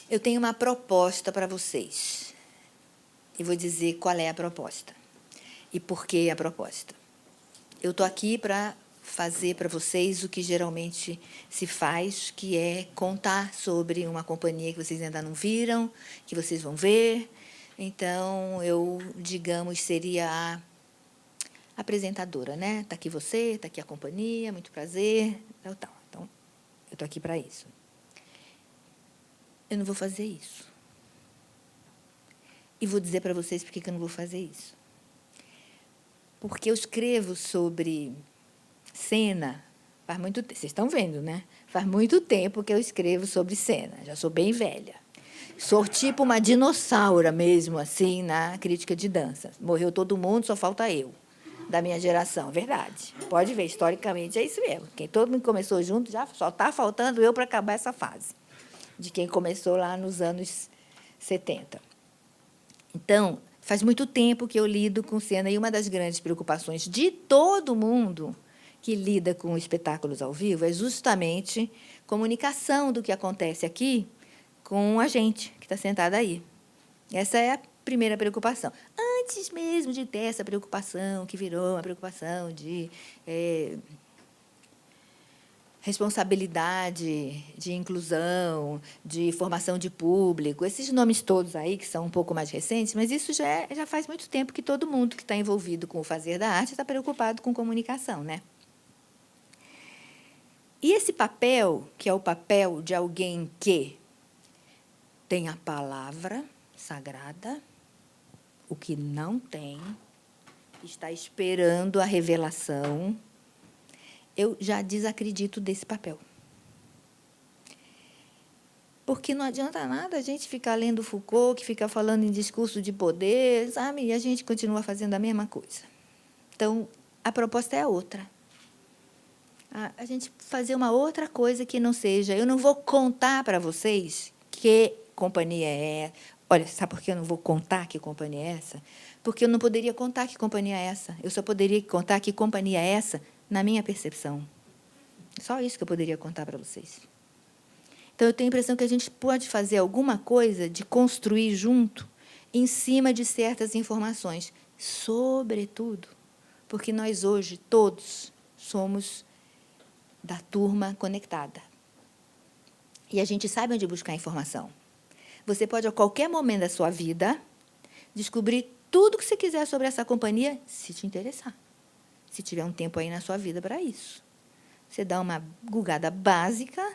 Eu tenho uma proposta para vocês. E vou dizer qual é a proposta e por que a proposta. Eu estou aqui para fazer para vocês o que geralmente se faz, que é contar sobre uma companhia que vocês ainda não viram, que vocês vão ver. Então, eu, digamos, seria a apresentadora, né? Está aqui você, está aqui a companhia, muito prazer, tal, tal. Então, eu estou aqui para isso. Eu não vou fazer isso. E vou dizer para vocês por que eu não vou fazer isso. Porque eu escrevo sobre cena faz muito tempo. Vocês estão vendo, né? Faz muito tempo que eu escrevo sobre cena. Já sou bem velha. Sou tipo uma dinossauro mesmo, assim, na crítica de dança. Morreu todo mundo, só falta eu, da minha geração. Verdade. Pode ver, historicamente é isso mesmo. Quem todo mundo começou junto, já só está faltando eu para acabar essa fase, de quem começou lá nos anos 70. Então, faz muito tempo que eu lido com cena, e uma das grandes preocupações de todo mundo que lida com espetáculos ao vivo é justamente comunicação do que acontece aqui com a gente que está sentada aí. Essa é a primeira preocupação. Antes mesmo de ter essa preocupação, que virou uma preocupação de responsabilidade, de inclusão, de formação de público, esses nomes todos aí, que são um pouco mais recentes, mas isso já faz muito tempo que todo mundo que está envolvido com o fazer da arte está preocupado com comunicação, né? E esse papel, que é o papel de alguém que tem a palavra sagrada, o que não tem, está esperando a revelação, eu já desacredito desse papel. Porque não adianta nada a gente ficar lendo Foucault, que fica falando em discurso de poder, sabe? E a gente continua fazendo a mesma coisa. Então, a proposta é outra. A gente fazer uma outra coisa que não seja... Eu não vou contar para vocês que companhia é. Olha, sabe por que eu não vou contar que companhia é essa? Porque eu não poderia contar que companhia é essa. Eu só poderia contar que companhia é essa na minha percepção. Só isso que eu poderia contar para vocês. Então, eu tenho a impressão que a gente pode fazer alguma coisa de construir junto em cima de certas informações, sobretudo porque nós hoje todos somos da turma conectada. E a gente sabe onde buscar informação. Você pode, a qualquer momento da sua vida, descobrir tudo o que você quiser sobre essa companhia, se te interessar. Se tiver um tempo aí na sua vida para isso. Você dá uma googada básica,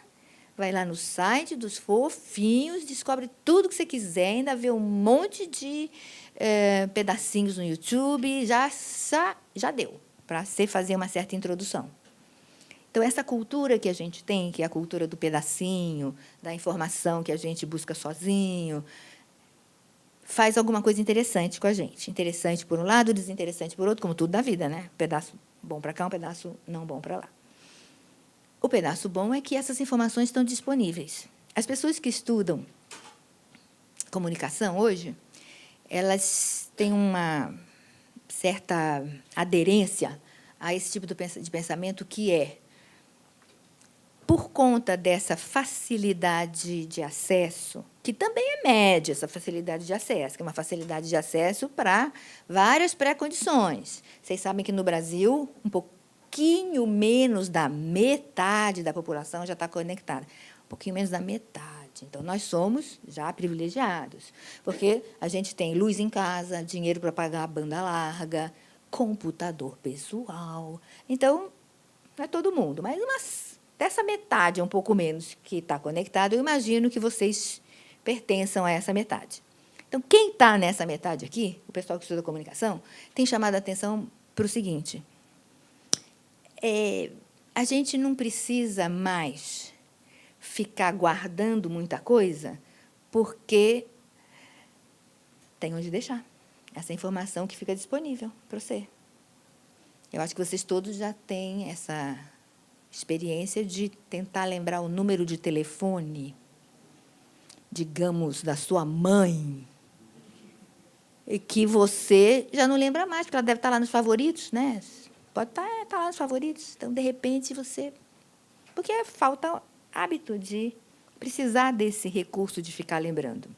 vai lá no site dos fofinhos, descobre tudo que você quiser, ainda vê um monte de pedacinhos no YouTube, já deu para você fazer uma certa introdução. Então, essa cultura que a gente tem, que é a cultura do pedacinho, da informação que a gente busca sozinho, faz alguma coisa interessante com a gente. Interessante por um lado, desinteressante por outro, como tudo da vida, né? Um pedaço bom para cá, um pedaço não bom para lá. O pedaço bom é que essas informações estão disponíveis. As pessoas que estudam comunicação hoje, elas têm uma certa aderência a esse tipo de pensamento que é, por conta dessa facilidade de acesso, que também é média, essa facilidade de acesso, que é uma facilidade de acesso para várias pré-condições. Vocês sabem que, no Brasil, um pouquinho menos da metade da população já está conectada. Um pouquinho menos da metade. Então, nós somos já privilegiados, porque a gente tem luz em casa, dinheiro para pagar a banda larga, computador pessoal. Então, não é todo mundo, mas dessa metade, um pouco menos, que está conectado, eu imagino que vocês pertençam a essa metade. Então, quem está nessa metade aqui, o pessoal que estuda comunicação, tem chamado a atenção para o seguinte: a gente não precisa mais ficar guardando muita coisa, porque tem onde deixar essa informação que fica disponível para você. Eu acho que vocês todos já têm essa experiência de tentar lembrar o número de telefone, digamos, da sua mãe, e que você já não lembra mais, porque ela deve estar lá nos favoritos, né? Pode estar lá nos favoritos. Então, de repente, você... Porque falta hábito de precisar desse recurso de ficar lembrando.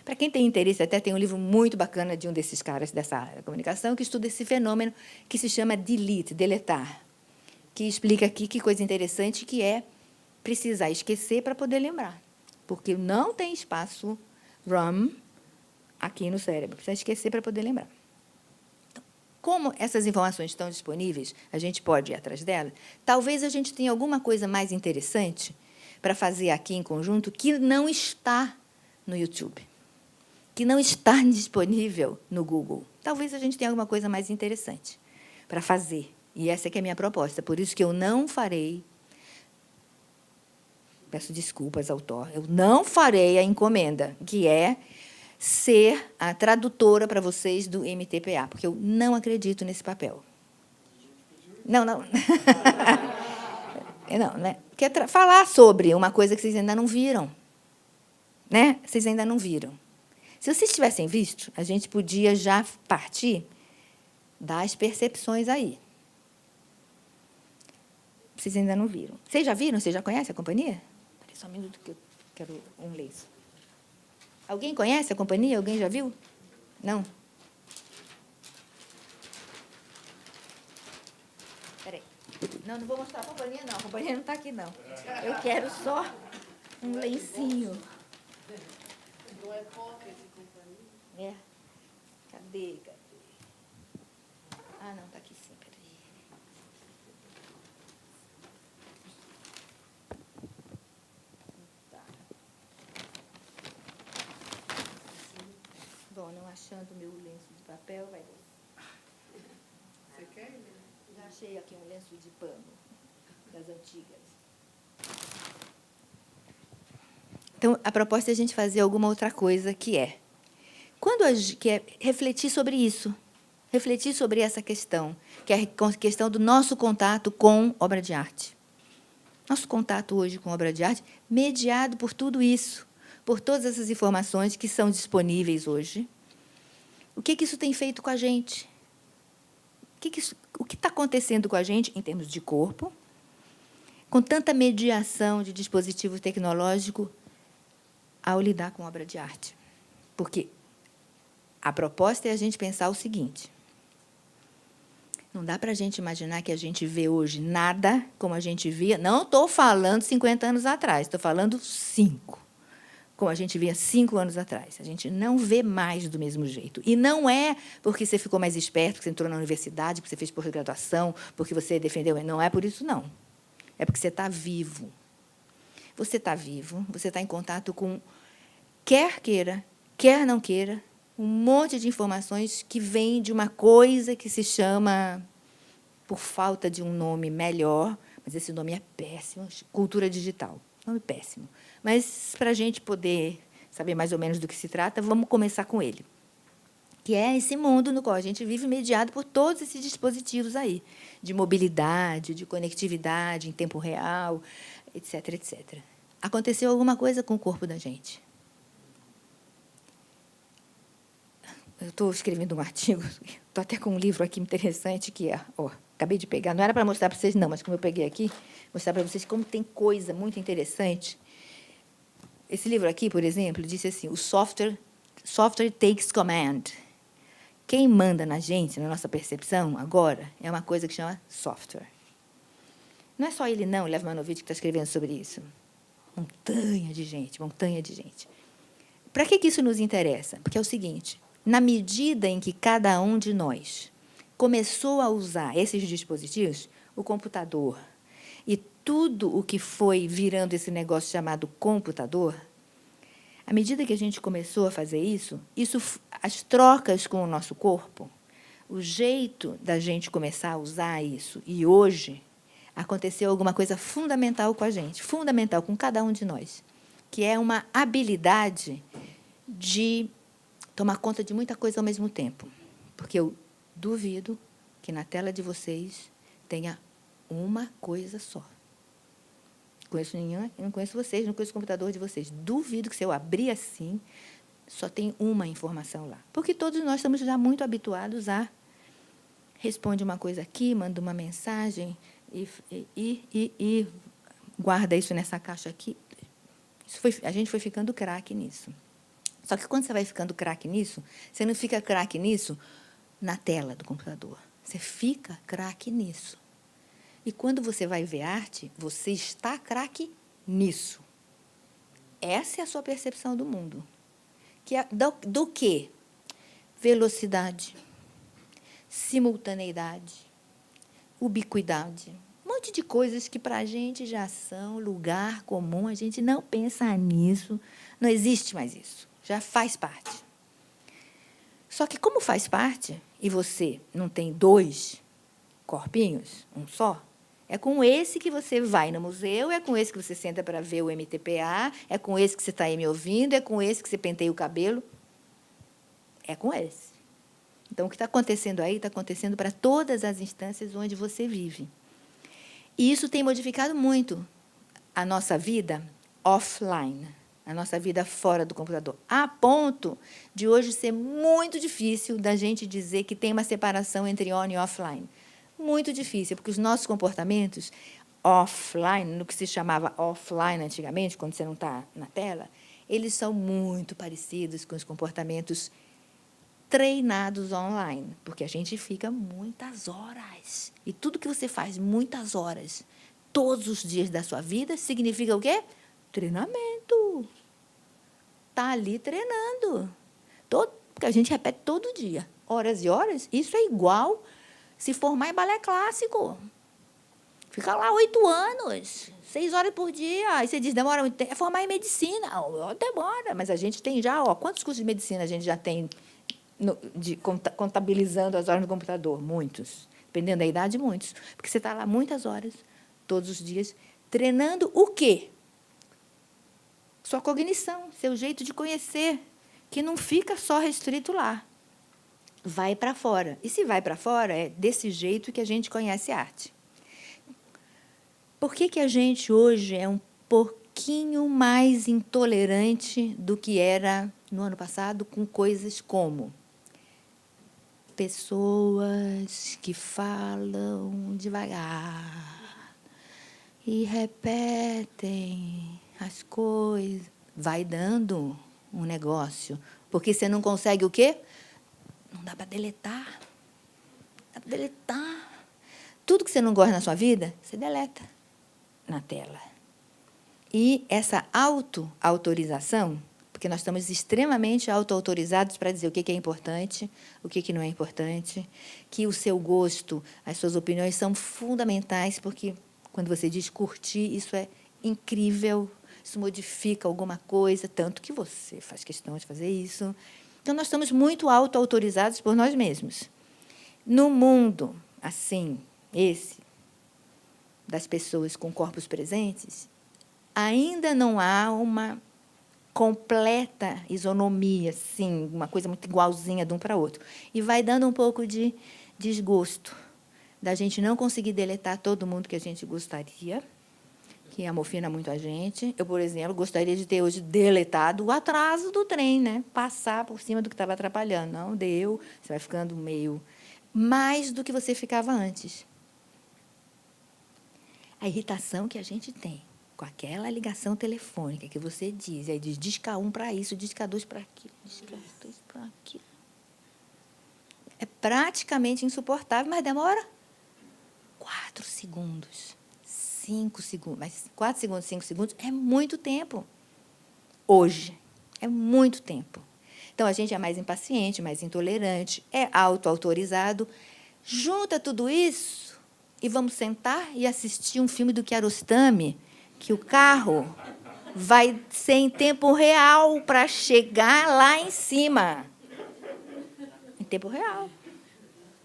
Para quem tem interesse, até tem um livro muito bacana de um desses caras dessa área da comunicação que estuda esse fenômeno que se chama delete, deletar, que explica aqui que coisa interessante que é precisar esquecer para poder lembrar, porque não tem espaço RAM aqui no cérebro, precisa esquecer para poder lembrar. Então, como essas informações estão disponíveis, a gente pode ir atrás delas, talvez a gente tenha alguma coisa mais interessante para fazer aqui em conjunto que não está no YouTube, que não está disponível no Google. Talvez a gente tenha alguma coisa mais interessante para fazer. E essa é que é a minha proposta. Por isso que eu não farei, peço desculpas ao Thor, eu não farei a encomenda, que é ser a tradutora para vocês do MTPA, porque eu não acredito nesse papel. Não, não. Não, né? Quer falar sobre uma coisa que vocês ainda não viram. Né? Vocês ainda não viram. Se vocês tivessem visto, a gente podia já partir das percepções aí. Vocês ainda não viram. Vocês já viram? Vocês já conhecem a companhia? Espera só um minuto que eu quero um lenço. Alguém conhece a companhia? Alguém já viu? Não? Espera aí. Não, não vou mostrar a companhia, não. A companhia não está aqui, não. Eu quero só um lencinho. Não é pocket companhia? É. Cadê? Ah, não, está aqui sim. Peraí. Tá. Bom, não achando meu lenço de papel, vai. Você quer? Já achei aqui um lenço de pano das antigas. Então, a proposta é a gente fazer alguma outra coisa que é refletir sobre isso, refletir sobre essa questão, que é a questão do nosso contato com obra de arte. Nosso contato hoje com obra de arte, mediado por tudo isso, por todas essas informações que são disponíveis hoje. O que isso tem feito com a gente? O que está acontecendo com a gente em termos de corpo, com tanta mediação de dispositivo tecnológico ao lidar com obra de arte? Porque a proposta é a gente pensar o seguinte: não dá para a gente imaginar que a gente vê hoje nada como a gente via. Não estou falando 50 anos atrás, estou falando 5, como a gente via 5 anos atrás. A gente não vê mais do mesmo jeito. E não é porque você ficou mais esperto, porque você entrou na universidade, porque você fez pós-graduação, porque você defendeu. Não é por isso, não. É porque você está vivo. Você está vivo, você está em contato com, quer queira, quer não queira, um monte de informações que vêm de uma coisa que se chama, por falta de um nome melhor, mas esse nome é péssimo, cultura digital. Nome péssimo. Mas, para a gente poder saber mais ou menos do que se trata, vamos começar com ele, que é esse mundo no qual a gente vive, mediado por todos esses dispositivos aí, de mobilidade, de conectividade em tempo real, etc., etc. Aconteceu alguma coisa com o corpo da gente. Eu estou escrevendo um artigo, estou até com um livro aqui interessante, que é, acabei de pegar, não era para mostrar para vocês, não, mas como eu peguei aqui, mostrar para vocês como tem coisa muito interessante. Esse livro aqui, por exemplo, disse assim: o software takes command. Quem manda na gente, na nossa percepção, agora, é uma coisa que chama software. Não é só ele, não, Lev-Manovich, que está escrevendo sobre isso. Montanha de gente, montanha de gente. Para que isso nos interessa? Porque é o seguinte: na medida em que cada um de nós começou a usar esses dispositivos, o computador e tudo o que foi virando esse negócio chamado computador, à medida que a gente começou a fazer isso, as trocas com o nosso corpo, o jeito da gente começar a usar isso, e hoje aconteceu alguma coisa fundamental com a gente, fundamental com cada um de nós, que é uma habilidade de tomar conta de muita coisa ao mesmo tempo. Porque eu duvido que na tela de vocês tenha uma coisa só. Conheço nenhuma, eu não conheço vocês, não conheço o computador de vocês. Duvido que, se eu abrir assim, só tem uma informação lá. Porque todos nós estamos já muito habituados a responde uma coisa aqui, manda uma mensagem e guarda isso nessa caixa aqui. A gente foi ficando craque nisso. Só que quando você vai ficando craque nisso, você não fica craque nisso na tela do computador. Você fica craque nisso. E quando você vai ver arte, você está craque nisso. Essa é a sua percepção do mundo. Que é do quê? Velocidade, simultaneidade, ubiquidade. Um monte de coisas que para a gente já são lugar comum, a gente não pensa nisso, não existe mais isso, já faz parte. Só que como faz parte, e você não tem 2 corpinhos, um só, é com esse que você vai no museu, é com esse que você senta para ver o MTPA, é com esse que você está aí me ouvindo, é com esse que você penteia o cabelo. É com esse. Então, o que está acontecendo aí está acontecendo para todas as instâncias onde você vive. E isso tem modificado muito a nossa vida offline, a nossa vida fora do computador, a ponto de hoje ser muito difícil da gente dizer que tem uma separação entre on e offline. Muito difícil, porque os nossos comportamentos offline, no que se chamava offline antigamente, quando você não está na tela, eles são muito parecidos com os comportamentos treinados online, porque a gente fica muitas horas. E tudo que você faz muitas horas, todos os dias da sua vida, significa o quê? Treinamento. Está ali treinando. Porque a gente repete todo dia, horas e horas. Isso é igual se formar em balé clássico. Fica lá 8 anos, 6 horas por dia. Aí você diz, demora muito tempo. É formar em medicina. Demora, mas a gente tem já, quantos cursos de medicina a gente já tem contabilizando as horas no computador? Muitos. Dependendo da idade, muitos. Porque você está lá muitas horas, todos os dias, treinando o quê? Sua cognição, seu jeito de conhecer, que não fica só restrito lá. Vai para fora. E se vai para fora, é desse jeito que a gente conhece a arte. Por que a gente hoje é um pouquinho mais intolerante do que era no ano passado com coisas como pessoas que falam devagar e repetem as coisas? Vai dando um negócio. Porque você não consegue o quê? Não dá para deletar. Não dá para deletar. Tudo que você não gosta na sua vida, você deleta na tela. E essa autorização, porque nós estamos extremamente auto-autorizados para dizer o que é importante, o que não é importante, que o seu gosto, as suas opiniões são fundamentais, porque quando você diz curtir, isso é incrível, isso modifica alguma coisa, tanto que você faz questão de fazer isso. Então, nós estamos muito auto-autorizados por nós mesmos. No mundo, assim, das pessoas com corpos presentes, ainda não há uma completa isonomia, assim, uma coisa muito igualzinha de um para o outro. E vai dando um pouco de desgosto da gente não conseguir deletar todo mundo que a gente gostaria, que amofina muito a gente. Eu, por exemplo, gostaria de ter hoje deletado o atraso do trem, né? Passar por cima do que estava atrapalhando. Não deu, você vai ficando meio mais do que você ficava antes. A irritação que a gente tem com aquela ligação telefônica que você diz, aí diz disca 1 para isso, disca 2 para aquilo, disca 3 para aquilo. É praticamente insuportável, mas demora 4 segundos, 5 segundos. Mas 4 segundos, 5 segundos é muito tempo. Hoje, é muito tempo. Então, a gente é mais impaciente, mais intolerante, é auto-autorizado. Junta tudo isso e vamos sentar e assistir um filme do Kiarostami, que o carro vai ser em tempo real para chegar lá em cima. Em tempo real.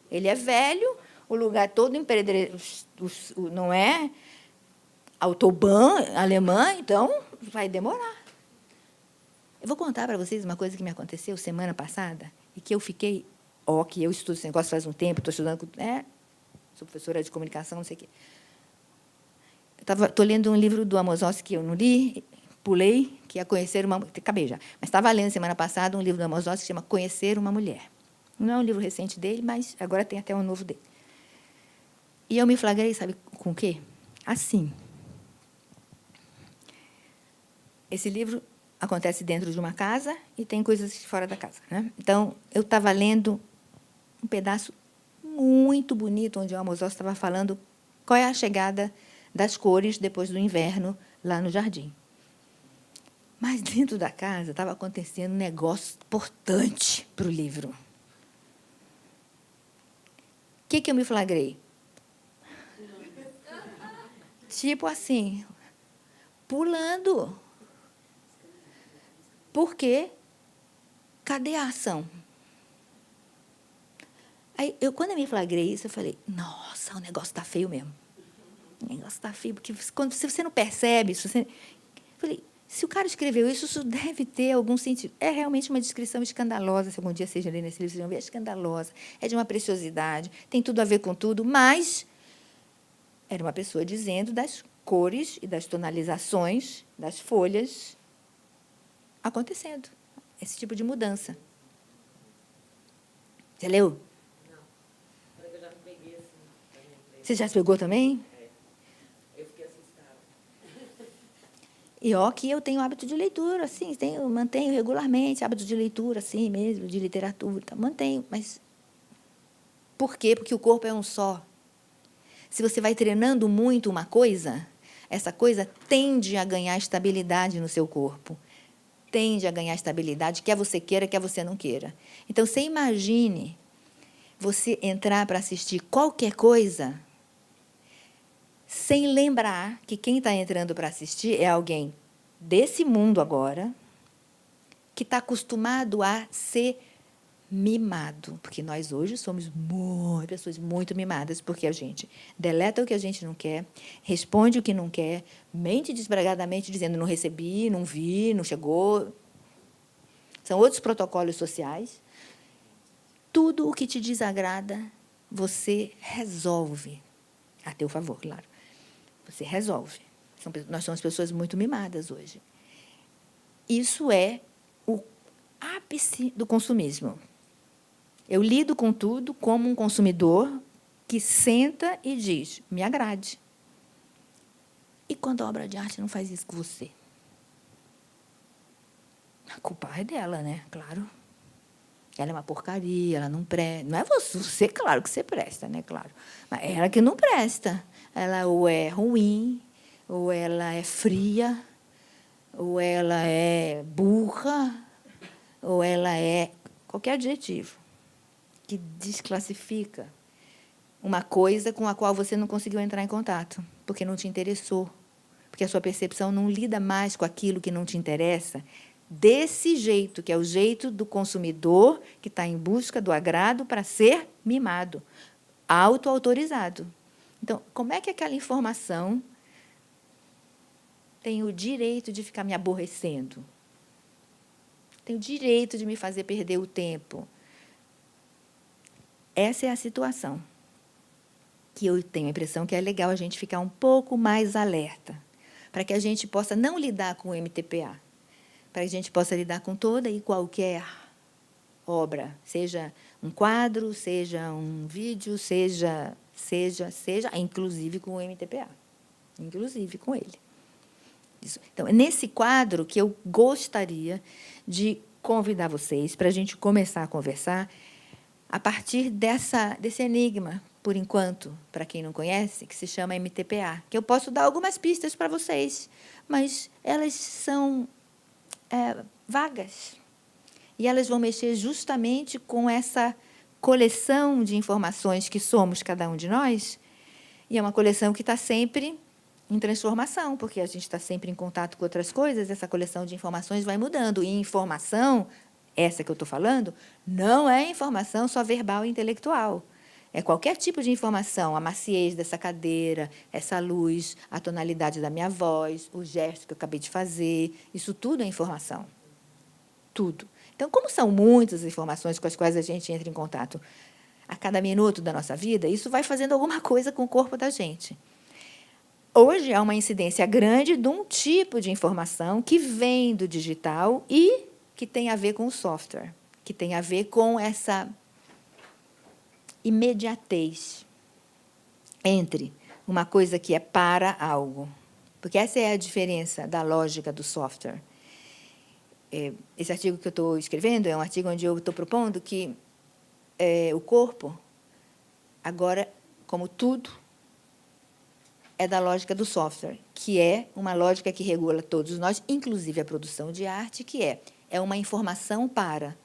Ele é velho, o lugar todo empreendedor, não é autobahn alemã, então vai demorar. Eu vou contar para vocês uma coisa que me aconteceu semana passada e que eu fiquei, que eu estudo esse negócio faz um tempo, estou estudando, sou professora de comunicação, não sei o quê. Estou lendo um livro do Amos Oz que eu não li, pulei, que é Conhecer uma... Acabei já. Mas estava lendo semana passada um livro do Amos Oz que se chama Conhecer uma Mulher. Não é um livro recente dele, mas agora tem até um novo dele. E eu me flagrei, sabe com o quê? Assim. esse livro acontece dentro de uma casa e tem coisas fora da casa, né? Então, eu estava lendo um pedaço muito bonito, onde o Amos Oz estava falando qual é a chegada das cores depois do inverno lá no jardim. Mas, dentro da casa, estava acontecendo um negócio importante para o livro. O que eu me flagrei? Tipo assim, pulando. Por quê? Cadê a ação? Aí, quando eu me flagrei isso, eu falei, nossa, o negócio está feio mesmo. O negócio está feio, porque se você não percebe, eu falei, se o cara escreveu isso, isso deve ter algum sentido. É realmente uma descrição escandalosa, se algum dia vocês lerem nesse livro, vocês vão ver, é escandalosa, é de uma preciosidade, tem tudo a ver com tudo, mas era uma pessoa dizendo das cores e das tonalizações das folhas acontecendo, esse tipo de mudança. Você leu? Eu já peguei assim. Você já se pegou também? Eu fiquei assustada. E ó, que eu tenho hábito de leitura, assim, mantenho regularmente hábito de leitura, assim mesmo, de literatura, tá? Mantenho, mas por quê? Porque o corpo é um só. Se você vai treinando muito uma coisa, essa coisa tende a ganhar estabilidade no seu corpo. Tende a ganhar estabilidade, quer você queira, quer você não queira. Então, você imagine você entrar para assistir qualquer coisa sem lembrar que quem está entrando para assistir é alguém desse mundo agora, que está acostumado a ser mimado, porque nós hoje somos pessoas muito mimadas, porque a gente deleta o que a gente não quer, responde o que não quer, mente desbragadamente dizendo não recebi, não vi, não chegou. São outros protocolos sociais. Tudo o que te desagrada, você resolve, a teu favor, claro. Você resolve. Nós somos pessoas muito mimadas hoje. Isso é o ápice do consumismo. Eu lido com tudo como um consumidor que senta e diz, me agrade. E quando a obra de arte não faz isso com você? A culpa é dela, né? Claro. Ela é uma porcaria, ela não presta. Não é você, claro que você presta, né? Claro. Mas é ela que não presta. Ela ou é ruim, ou ela é fria, ou ela é burra, ou ela é qualquer adjetivo que desclassifica uma coisa com a qual você não conseguiu entrar em contato, porque não te interessou, porque a sua percepção não lida mais com aquilo que não te interessa, desse jeito, que é o jeito do consumidor que está em busca do agrado para ser mimado, autoautorizado. Então, como é que aquela informação tem o direito de ficar me aborrecendo? Tem o direito de me fazer perder o tempo? Essa é a situação que eu tenho a impressão que é legal a gente ficar um pouco mais alerta, para que a gente possa não lidar com o MTPA, para que a gente possa lidar com toda e qualquer obra, seja um quadro, seja um vídeo, seja, inclusive com o MTPA, inclusive com ele. Isso. Então, é nesse quadro que eu gostaria de convidar vocês para a gente começar a conversar a partir desse enigma, por enquanto, para quem não conhece, que se chama MTPA, que eu posso dar algumas pistas para vocês, mas elas são vagas. E elas vão mexer justamente com essa coleção de informações que somos cada um de nós, e é uma coleção que está sempre em transformação, porque a gente está sempre em contato com outras coisas, essa coleção de informações vai mudando. E informação, essa que eu estou falando, não é informação só verbal e intelectual. É qualquer tipo de informação, a maciez dessa cadeira, essa luz, a tonalidade da minha voz, o gesto que eu acabei de fazer, isso tudo é informação. Tudo. Então, como são muitas informações com as quais a gente entra em contato a cada minuto da nossa vida, isso vai fazendo alguma coisa com o corpo da gente. Hoje, há uma incidência grande de um tipo de informação que vem do digital e que tem a ver com o software, que tem a ver com essa imediatez entre uma coisa que é para algo Porque essa é a diferença da lógica do software. Esse artigo que eu estou escrevendo é um artigo onde eu estou propondo que o corpo, agora, como tudo, é da lógica do software, que é uma lógica que regula todos nós, inclusive a produção de arte, que é uma informação para.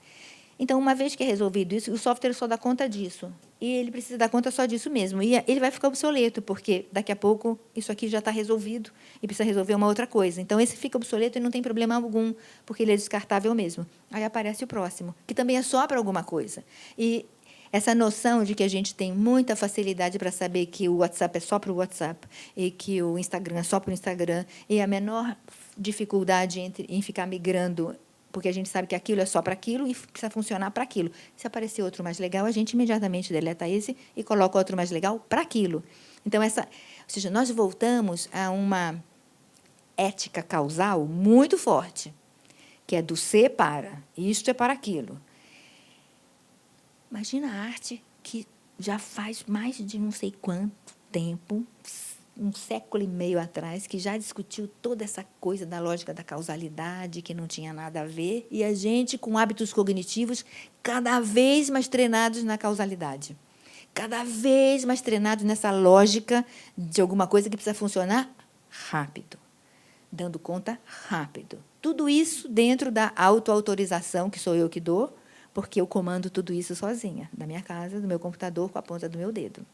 Então, uma vez que é resolvido isso, o software só dá conta disso. E ele precisa dar conta só disso mesmo. E ele vai ficar obsoleto, porque daqui a pouco isso aqui já está resolvido e precisa resolver uma outra coisa. Então, esse fica obsoleto e não tem problema algum, porque ele é descartável mesmo. Aí aparece o próximo, que também é só para alguma coisa. E essa noção de que a gente tem muita facilidade para saber que o WhatsApp é só para o WhatsApp e que o Instagram é só para o Instagram, e a menor dificuldade em ficar migrando, porque a gente sabe que aquilo é só para aquilo e precisa funcionar para aquilo. Se aparecer outro mais legal, a gente imediatamente deleta esse e coloca outro mais legal para aquilo. Então, ou seja, nós voltamos a uma ética causal muito forte, que é do ser para, isto é para aquilo. Imagina a arte que já faz mais de não sei quanto tempo, um século e meio atrás, que já discutiu toda essa coisa da lógica da causalidade, que não tinha nada a ver, e a gente, com hábitos cognitivos cada vez mais treinados na causalidade, cada vez mais treinados nessa lógica de alguma coisa que precisa funcionar rápido, dando conta rápido. Tudo isso dentro da autoautorização, que sou eu que dou, porque eu comando tudo isso sozinha, da minha casa, do meu computador, com a ponta do meu dedo.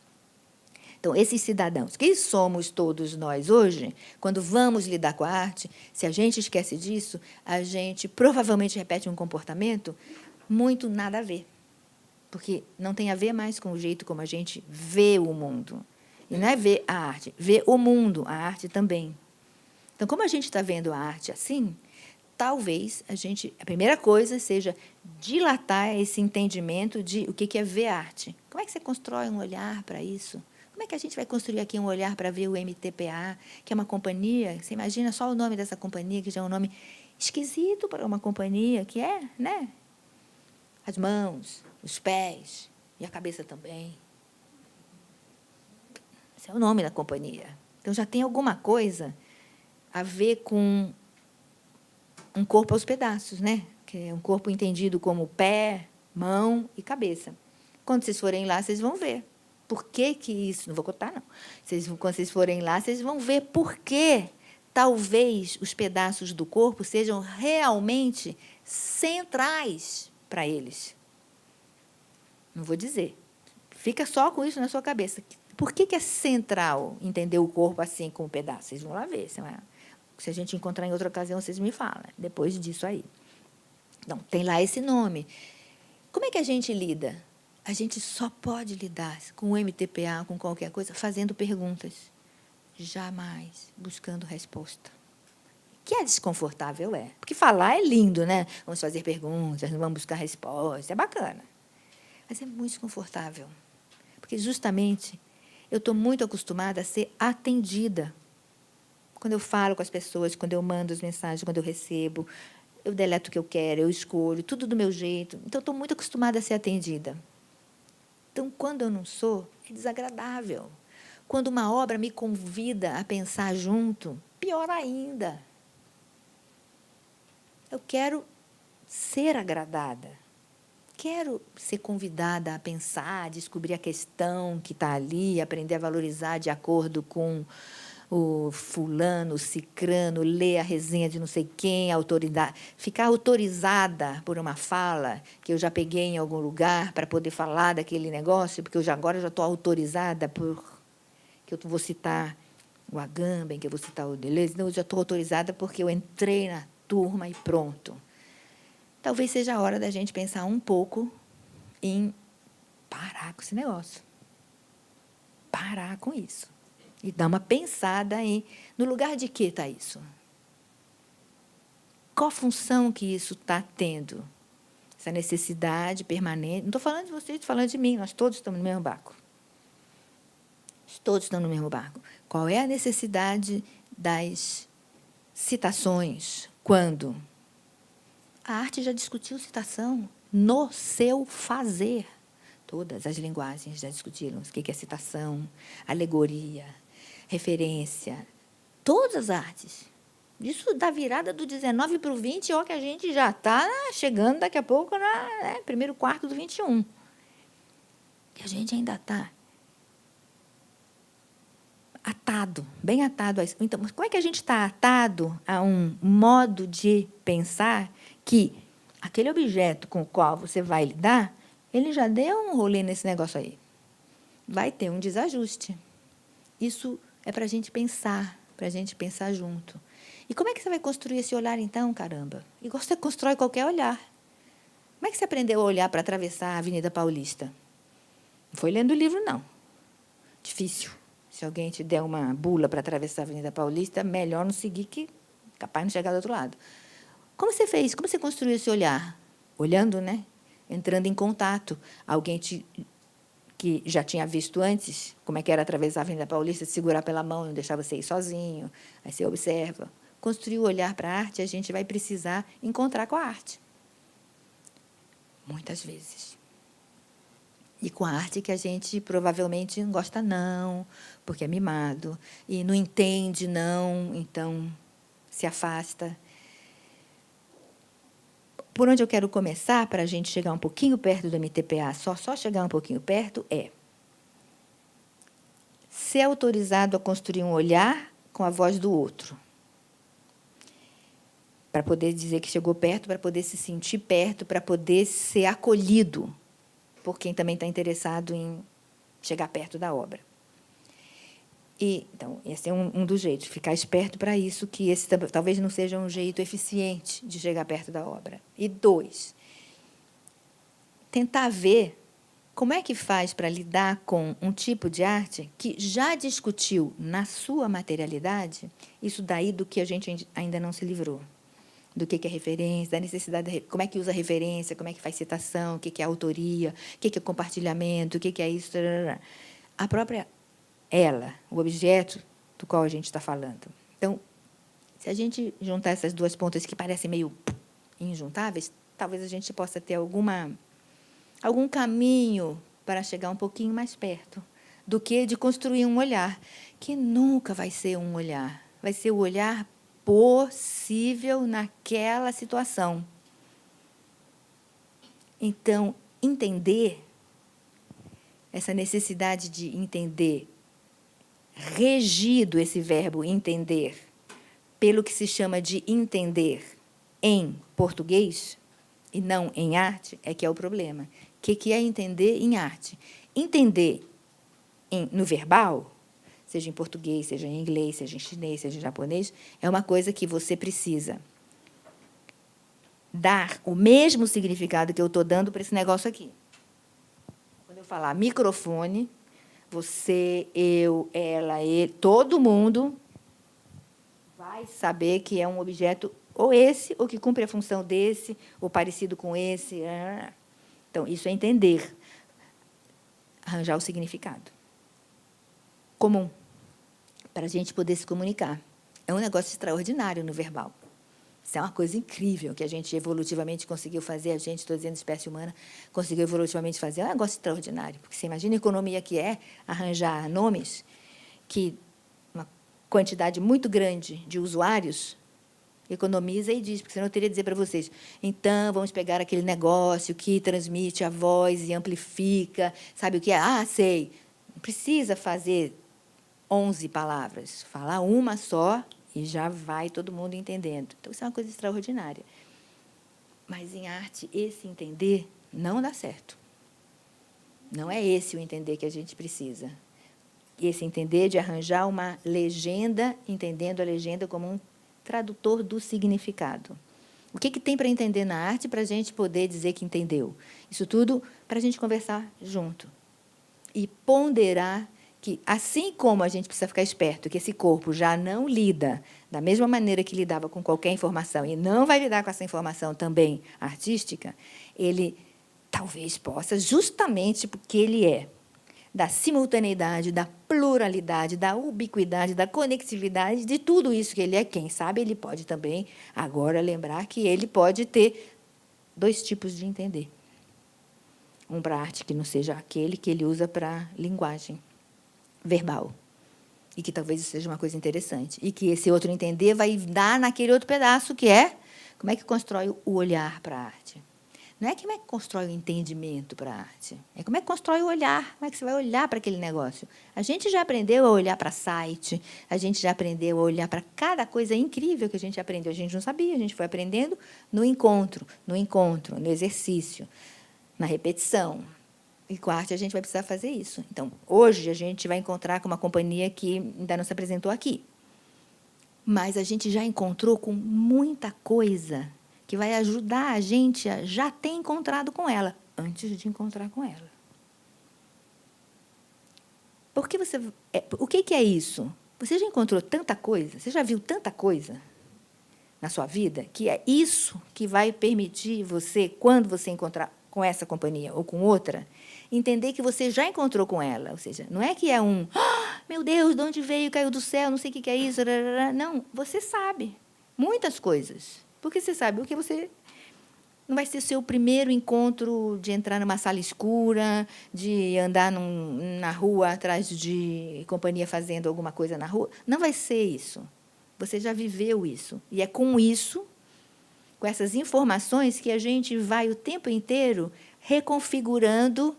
Então, esses cidadãos, que somos todos nós hoje, quando vamos lidar com a arte, se a gente esquece disso, a gente provavelmente repete um comportamento muito nada a ver, porque não tem a ver mais com o jeito como a gente vê o mundo. E não é ver a arte, ver o mundo, a arte também. Então, como a gente está vendo a arte assim, talvez a primeira coisa seja dilatar esse entendimento de o que é ver arte. Como é que você constrói um olhar para isso? Como é que a gente vai construir aqui um olhar para ver o MTPA, que é uma companhia? Você imagina só o nome dessa companhia, que já é um nome esquisito para uma companhia, que é, né? As mãos, os pés e a cabeça também. Esse é o nome da companhia. Então, já tem alguma coisa a ver com um corpo aos pedaços, né? Que é um corpo entendido como pé, mão e cabeça. Quando vocês forem lá, vocês vão ver. Por que isso? Não vou contar, não. Quando vocês forem lá, vocês vão ver por que talvez os pedaços do corpo sejam realmente centrais para eles. Não vou dizer. Fica só com isso na sua cabeça. Por que é central entender o corpo assim, como pedaço? Vocês vão lá ver. Se a gente encontrar em outra ocasião, vocês me falam, depois disso aí. Então, tem lá esse nome. Como é que a gente lida? A gente só pode lidar com o MTPA, com qualquer coisa, fazendo perguntas. Jamais buscando resposta. Que é desconfortável, é. Porque falar é lindo, né? Vamos fazer perguntas, vamos buscar resposta, é bacana. Mas é muito desconfortável. Porque, justamente, eu estou muito acostumada a ser atendida. Quando eu falo com as pessoas, quando eu mando as mensagens, quando eu recebo, eu deleto o que eu quero, eu escolho, tudo do meu jeito. Então, estou muito acostumada a ser atendida. Então, quando eu não sou, é desagradável. Quando uma obra me convida a pensar junto, pior ainda. Eu quero ser agradada. Quero ser convidada a pensar, a descobrir a questão que está ali, aprender a valorizar de acordo com o fulano, o cicrano, ler a resenha de não sei quem, autoridade, ficar autorizada por uma fala que eu já peguei em algum lugar para poder falar daquele negócio, porque agora já estou autorizada por que eu vou citar o Agamben, que eu vou citar o Deleuze, não, eu já estou autorizada porque eu entrei na turma e pronto. Talvez seja a hora da gente pensar um pouco em parar com esse negócio. Parar com isso. E dar uma pensada no lugar de que está isso? Qual a função que isso está tendo? Essa necessidade permanente. Não estou falando de vocês, estou falando de mim. Nós todos estamos no mesmo barco. Todos estão no mesmo barco. Qual é a necessidade das citações? Quando? A arte já discutiu citação no seu fazer. Todas as linguagens já discutiram o que é citação, alegoria, referência. Todas as artes. Isso da virada do 19 para o 20, ó, que a gente já está chegando daqui a pouco no primeiro quarto do 21. E a gente ainda está atado, bem atado a isso. Então, como é que a gente está atado a um modo de pensar que aquele objeto com o qual você vai lidar, ele já deu um rolê nesse negócio aí? Vai ter um desajuste. Isso é para a gente pensar junto. E como é que você vai construir esse olhar, então, caramba? Igual você constrói qualquer olhar. Como é que você aprendeu a olhar para atravessar a Avenida Paulista? Não foi lendo o livro, não. Difícil. Se alguém te der uma bula para atravessar a Avenida Paulista, melhor não seguir, que é capaz de não chegar do outro lado. Como você fez? Como você construiu esse olhar? Olhando, né? Entrando em contato. Alguém que já tinha visto antes como é que era atravessar a Avenida Paulista, te segurar pela mão, não deixar você ir sozinho. Aí você observa. Construir o olhar para a arte, a gente vai precisar encontrar com a arte. Muitas vezes. E com a arte que a gente provavelmente não gosta, não, porque é mimado, e não entende, não, então se afasta. Por onde eu quero começar, para a gente chegar um pouquinho perto do MTPA, só chegar um pouquinho perto, é ser autorizado a construir um olhar com a voz do outro. Para poder dizer que chegou perto, para poder se sentir perto, para poder ser acolhido por quem também está interessado em chegar perto da obra. Então, esse é um dos jeitos, ficar esperto para isso, que esse talvez não seja um jeito eficiente de chegar perto da obra. E 2, tentar ver como é que faz para lidar com um tipo de arte que já discutiu na sua materialidade isso daí do que a gente ainda não se livrou. Do que é referência, da necessidade, como é que usa referência, como é que faz citação, o que é autoria, o que é compartilhamento, o que é isso. A própria o objeto do qual a gente está falando. Então, se a gente juntar essas duas pontas que parecem meio injuntáveis, talvez a gente possa ter algum caminho para chegar um pouquinho mais perto do que de construir um olhar, que nunca vai ser um olhar, vai ser o olhar possível naquela situação. Então, entender, essa necessidade de entender, regido esse verbo entender, pelo que se chama de entender em português, e não em arte, é que é o problema. O que é entender em arte? Entender no verbal, seja em português, seja em inglês, seja em chinês, seja em japonês, é uma coisa que você precisa dar o mesmo significado que eu estou dando para esse negócio aqui. Quando eu falar microfone, você, eu, ela, ele, todo mundo vai saber que é um objeto ou esse, ou que cumpre a função desse, ou parecido com esse. Então, isso é entender, arranjar o significado comum, para a gente poder se comunicar. É um negócio extraordinário no verbal. Isso é uma coisa incrível que a gente evolutivamente conseguiu fazer, a gente, estou dizendo espécie humana, conseguiu evolutivamente fazer. É um negócio extraordinário, porque você imagina a economia que é arranjar nomes que uma quantidade muito grande de usuários economiza e diz, porque senão eu teria que dizer para vocês, então, vamos pegar aquele negócio que transmite a voz e amplifica, sabe o que é? Ah, sei. Não precisa fazer 11 palavras, falar uma só e já vai todo mundo entendendo. Então, isso é uma coisa extraordinária. Mas, em arte, esse entender não dá certo. Não é esse o entender que a gente precisa. Esse entender de arranjar uma legenda, entendendo a legenda como um tradutor do significado. O que tem para entender na arte para a gente poder dizer que entendeu? Isso tudo para a gente conversar junto. E ponderar que, assim como a gente precisa ficar esperto que esse corpo já não lida da mesma maneira que lidava com qualquer informação e não vai lidar com essa informação também artística, ele talvez possa, justamente porque ele é da simultaneidade, da pluralidade, da ubiquidade, da conectividade, de tudo isso que ele é, quem sabe ele pode também agora lembrar que ele pode ter 2 tipos de entender. Um para a arte que não seja aquele que ele usa para a linguagem verbal. e que talvez isso seja uma coisa interessante, e que esse outro entender vai dar naquele outro pedaço, que é como é que constrói o olhar para a arte. Não é como é que constrói o entendimento para a arte, é como é que constrói o olhar, como é que você vai olhar para aquele negócio. A gente já aprendeu a olhar para site, a gente já aprendeu a olhar para cada coisa incrível que a gente aprendeu. A gente não sabia, a gente foi aprendendo no encontro, no exercício, na repetição. E com a arte a gente vai precisar fazer isso. Então, hoje a gente vai encontrar com uma companhia que ainda não se apresentou aqui. Mas a gente já encontrou com muita coisa que vai ajudar a gente a já ter encontrado com ela, antes de encontrar com ela. Porque o que é isso? Você já encontrou tanta coisa, você já viu tanta coisa na sua vida, que é isso que vai permitir você, quando você encontrar com essa companhia ou com outra, entender que você já encontrou com ela. Ou seja, não é que é meu Deus, de onde veio, caiu do céu, não sei o que é isso. Não, você sabe muitas coisas. Por que você sabe? Porque você não vai ser seu primeiro encontro de entrar numa sala escura, de andar na rua atrás de companhia fazendo alguma coisa na rua. Não vai ser isso. Você já viveu isso. E é com isso, com essas informações, que a gente vai o tempo inteiro reconfigurando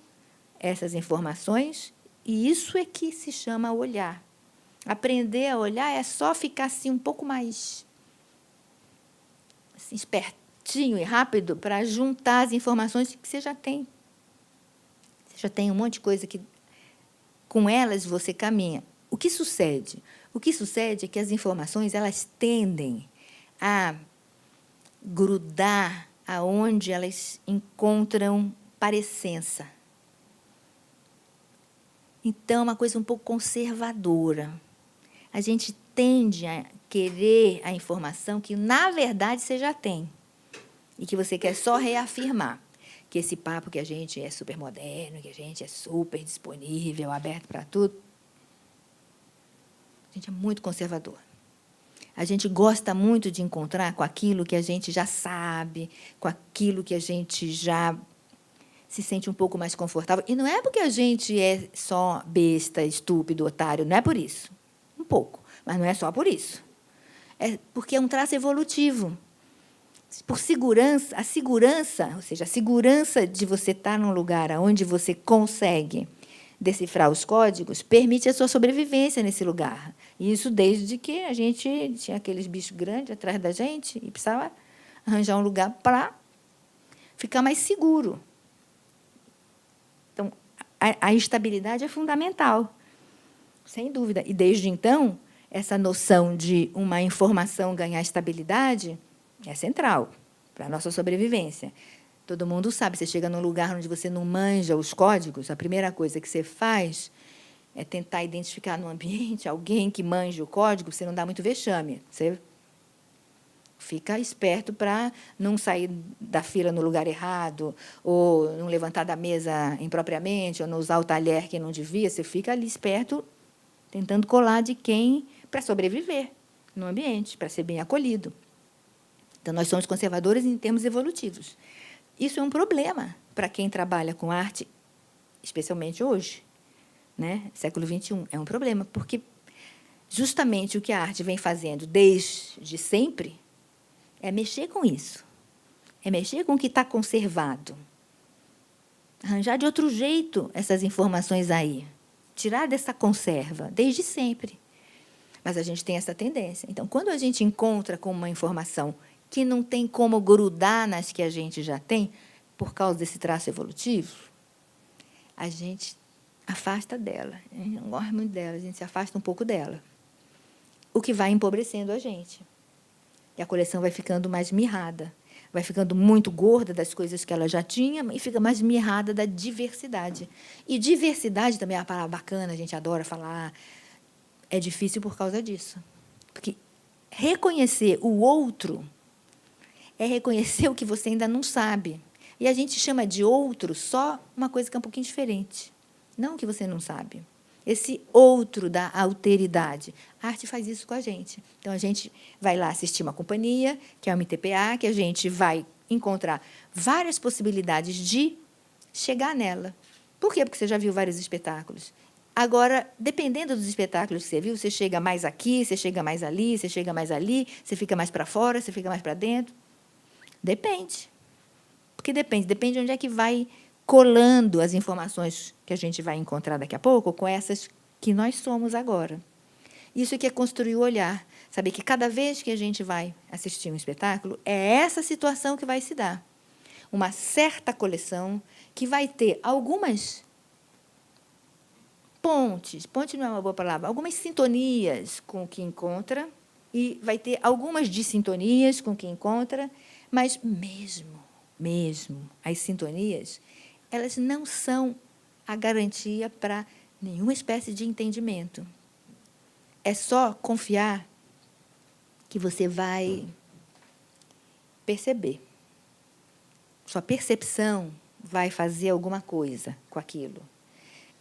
essas informações, e isso é que se chama olhar. Aprender a olhar é só ficar assim um pouco mais assim, espertinho e rápido para juntar as informações que você já tem. Você já tem um monte de coisa que, com elas, você caminha. O que sucede? O que sucede é que as informações elas tendem a grudar aonde elas encontram parecença. Então, é uma coisa um pouco conservadora. A gente tende a querer a informação que, na verdade, você já tem. E que você quer só reafirmar. Que esse papo que a gente é super moderno, que a gente é super disponível, aberto para tudo. A gente é muito conservador. A gente gosta muito de encontrar com aquilo que a gente já sabe, com aquilo que a gente já se sente um pouco mais confortável. E não é porque a gente é só besta, estúpido, otário, não é por isso. Um pouco, mas não é só por isso. É porque é um traço evolutivo. Por segurança, ou seja, a segurança de você estar num lugar onde você consegue decifrar os códigos, permite a sua sobrevivência nesse lugar. E isso desde que a gente tinha aqueles bichos grandes atrás da gente e precisava arranjar um lugar para ficar mais seguro. Então, a estabilidade é fundamental, sem dúvida. E, desde então, essa noção de uma informação ganhar estabilidade é central para a nossa sobrevivência. Todo mundo sabe, você chega num lugar onde você não manja os códigos, a primeira coisa que você faz é tentar identificar no ambiente alguém que manja o código, você não dá muito vexame. Você fica esperto para não sair da fila no lugar errado, ou não levantar da mesa impropriamente, ou não usar o talher que não devia. Você fica ali esperto, tentando colar de quem, para sobreviver no ambiente, para ser bem acolhido. Então, nós somos conservadores em termos evolutivos. Isso é um problema para quem trabalha com arte, especialmente hoje, né? Século XXI. É um problema, porque justamente o que a arte vem fazendo desde sempre é mexer com isso. É mexer com o que está conservado. Arranjar de outro jeito essas informações aí. Tirar dessa conserva, desde sempre. Mas a gente tem essa tendência. Então, quando a gente encontra com uma informação que não tem como grudar nas que a gente já tem, por causa desse traço evolutivo, a gente afasta dela. A gente não gosta muito dela, a gente se afasta um pouco dela. O que vai empobrecendo a gente. E a coleção vai ficando mais mirrada, vai ficando muito gorda das coisas que ela já tinha e fica mais mirrada da diversidade. E diversidade também é uma palavra bacana, a gente adora falar. É difícil por causa disso. Porque reconhecer o outro é reconhecer o que você ainda não sabe. E a gente chama de outro só uma coisa que é um pouquinho diferente. Não o que você não sabe. Esse outro da alteridade. A arte faz isso com a gente. Então, a gente vai lá assistir uma companhia, que é uma ITPA, que a gente vai encontrar várias possibilidades de chegar nela. Por quê? Porque você já viu vários espetáculos. Agora, dependendo dos espetáculos que você viu, você chega mais aqui, você chega mais ali, você chega mais ali, você fica mais para fora, você fica mais para dentro. Depende. Porque depende de onde é que vai colando as informações que a gente vai encontrar daqui a pouco com essas que nós somos agora. Isso que é construir o olhar. Saber que cada vez que a gente vai assistir um espetáculo, é essa situação que vai se dar. Uma certa coleção que vai ter algumas pontes não é uma boa palavra, algumas sintonias com o que encontra, e vai ter algumas dissintonias com o que encontra, mas mesmo as sintonias, elas não são a garantia para nenhuma espécie de entendimento. É só confiar que você vai perceber. Sua percepção vai fazer alguma coisa com aquilo.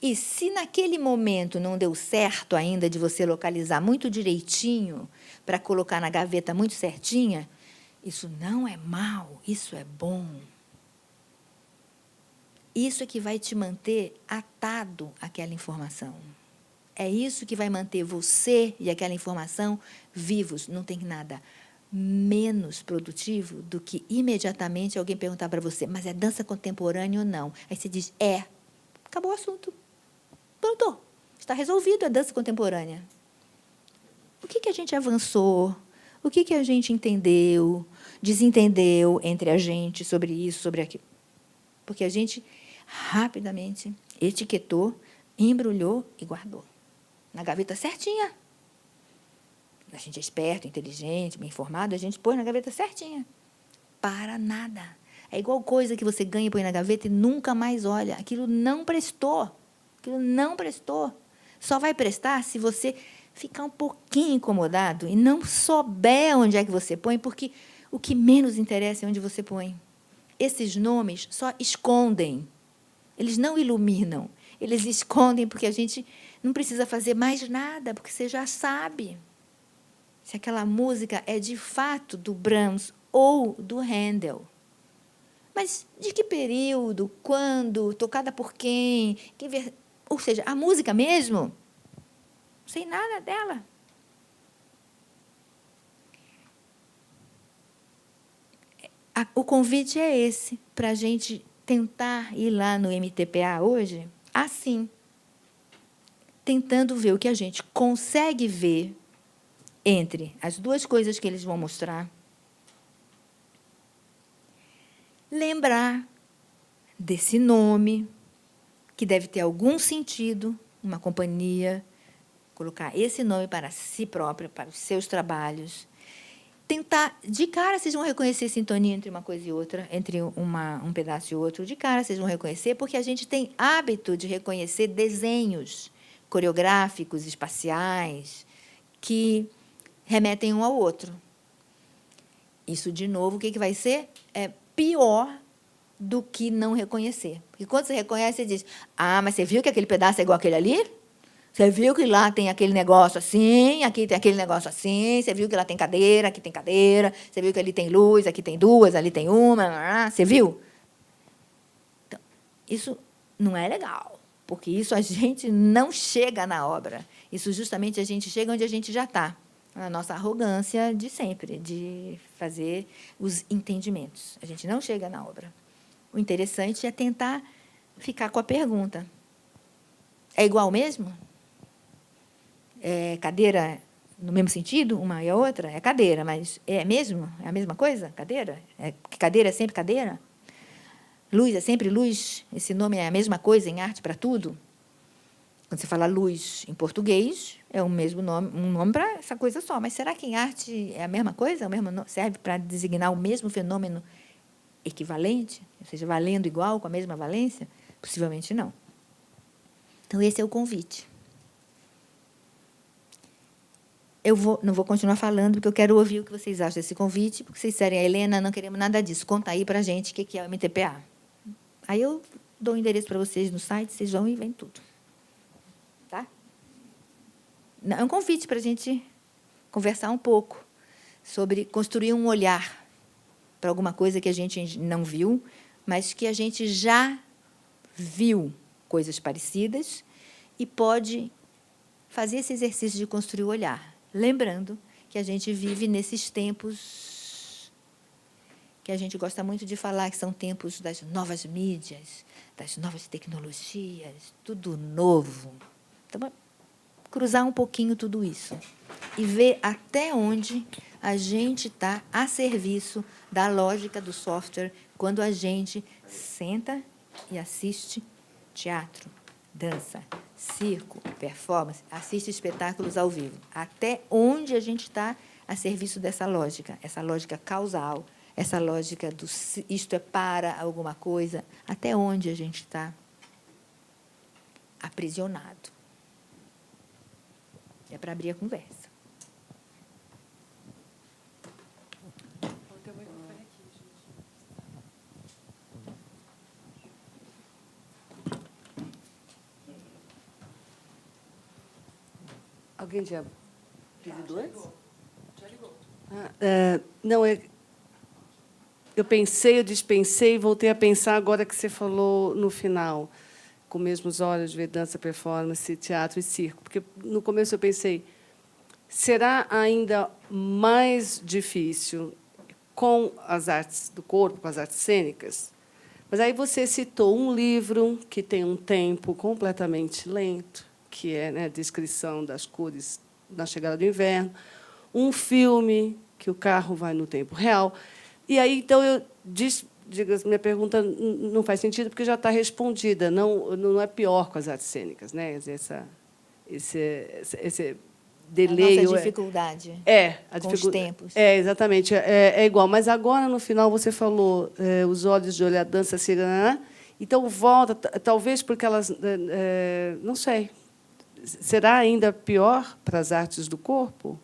E se naquele momento não deu certo ainda de você localizar muito direitinho para colocar na gaveta muito certinha, isso não é mal, isso é bom. Isso é que vai te manter atado àquela informação. É isso que vai manter você e aquela informação vivos. Não tem nada menos produtivo do que imediatamente alguém perguntar para você, mas é dança contemporânea ou não? Aí você diz, é. Acabou o assunto. Pronto. Está resolvido a dança contemporânea. O que a gente avançou? O que a gente entendeu, desentendeu entre a gente sobre isso, sobre aquilo? Porque a gente rapidamente etiquetou, embrulhou e guardou. Na gaveta certinha. A gente é esperto, inteligente, bem informado, a gente põe na gaveta certinha. Para nada. É igual coisa que você ganha e põe na gaveta e nunca mais olha. Aquilo não prestou. Aquilo não prestou. Só vai prestar se você ficar um pouquinho incomodado e não souber onde é que você põe, porque o que menos interessa é onde você põe. Esses nomes só escondem. Eles não iluminam. Eles escondem porque a gente não precisa fazer mais nada, porque você já sabe se aquela música é de fato do Brahms ou do Handel. Mas de que período, quando, tocada por quem? Ou seja, a música mesmo, não sei nada dela. O convite é esse, para a gente tentar ir lá no MTPA hoje, assim, tentando ver o que a gente consegue ver entre as duas coisas que eles vão mostrar, lembrar desse nome, que deve ter algum sentido, uma companhia, colocar esse nome para si própria, para os seus trabalhos. Tentar, de cara, vocês vão reconhecer sintonia entre uma coisa e outra, entre um pedaço e outro. De cara, vocês vão reconhecer, porque a gente tem hábito de reconhecer desenhos coreográficos, espaciais, que remetem um ao outro. Isso, de novo, o que vai ser? É pior do que não reconhecer. Porque quando você reconhece, você diz, mas você viu que aquele pedaço é igual aquele ali? Você viu que lá tem aquele negócio assim, aqui tem aquele negócio assim, você viu que lá tem cadeira, aqui tem cadeira, você viu que ali tem luz, aqui tem duas, ali tem uma, você viu? Então, isso não é legal, porque isso a gente não chega na obra. Isso justamente a gente chega onde a gente já está. A nossa arrogância de sempre, de fazer os entendimentos. A gente não chega na obra. O interessante é tentar ficar com a pergunta. É igual mesmo? É cadeira no mesmo sentido, uma e a outra? É cadeira, mas é mesmo? É a mesma coisa? Cadeira? Cadeira é sempre cadeira? Luz é sempre luz? Esse nome é a mesma coisa em arte para tudo? Quando você fala luz em português, é o mesmo nome, um nome para essa coisa só. Mas será que em arte é a mesma coisa? O mesmo serve para designar o mesmo fenômeno equivalente? Ou seja, valendo igual, com a mesma valência? Possivelmente não. Então, esse é o convite. Eu não vou continuar falando, porque eu quero ouvir o que vocês acham desse convite, porque vocês disserem, Helena, não queremos nada disso. Conta aí para a gente o que é o MTPA. Aí eu dou o endereço para vocês no site, vocês vão e vem tudo. Tá? É um convite para a gente conversar um pouco sobre construir um olhar para alguma coisa que a gente não viu, mas que a gente já viu coisas parecidas e pode fazer esse exercício de construir o olhar, lembrando que a gente vive nesses tempos que a gente gosta muito de falar, que são tempos das novas mídias, das novas tecnologias, tudo novo. Então, cruzar um pouquinho tudo isso e ver até onde a gente está a serviço da lógica do software quando a gente senta e assiste teatro, dança, circo, performance, assiste espetáculos ao vivo. Até onde a gente está a serviço dessa lógica, essa lógica causal, essa lógica do isto é para alguma coisa, até onde a gente está aprisionado. É para abrir a conversa. Alguém tinha pedido antes? Já ligou. Não, eu pensei, eu dispensei e voltei a pensar agora que você falou no final, com mesmos olhos, ver dança, performance, teatro e circo. Porque, no começo, eu pensei, será ainda mais difícil com as artes do corpo, com as artes cênicas? Mas aí você citou um livro que tem um tempo completamente lento, que é, né, a descrição das cores na chegada do inverno, um filme que o carro vai no tempo real. E aí, então, minha pergunta não faz sentido porque já está respondida. Não é pior com as artes cênicas, né? Esse delay. A nossa dificuldade Com os tempos. Exatamente. É igual. Mas agora, no final, você falou os olhos de olhar dança cigana. Então, volta, talvez porque elas... não sei. Será ainda pior para as artes do corpo?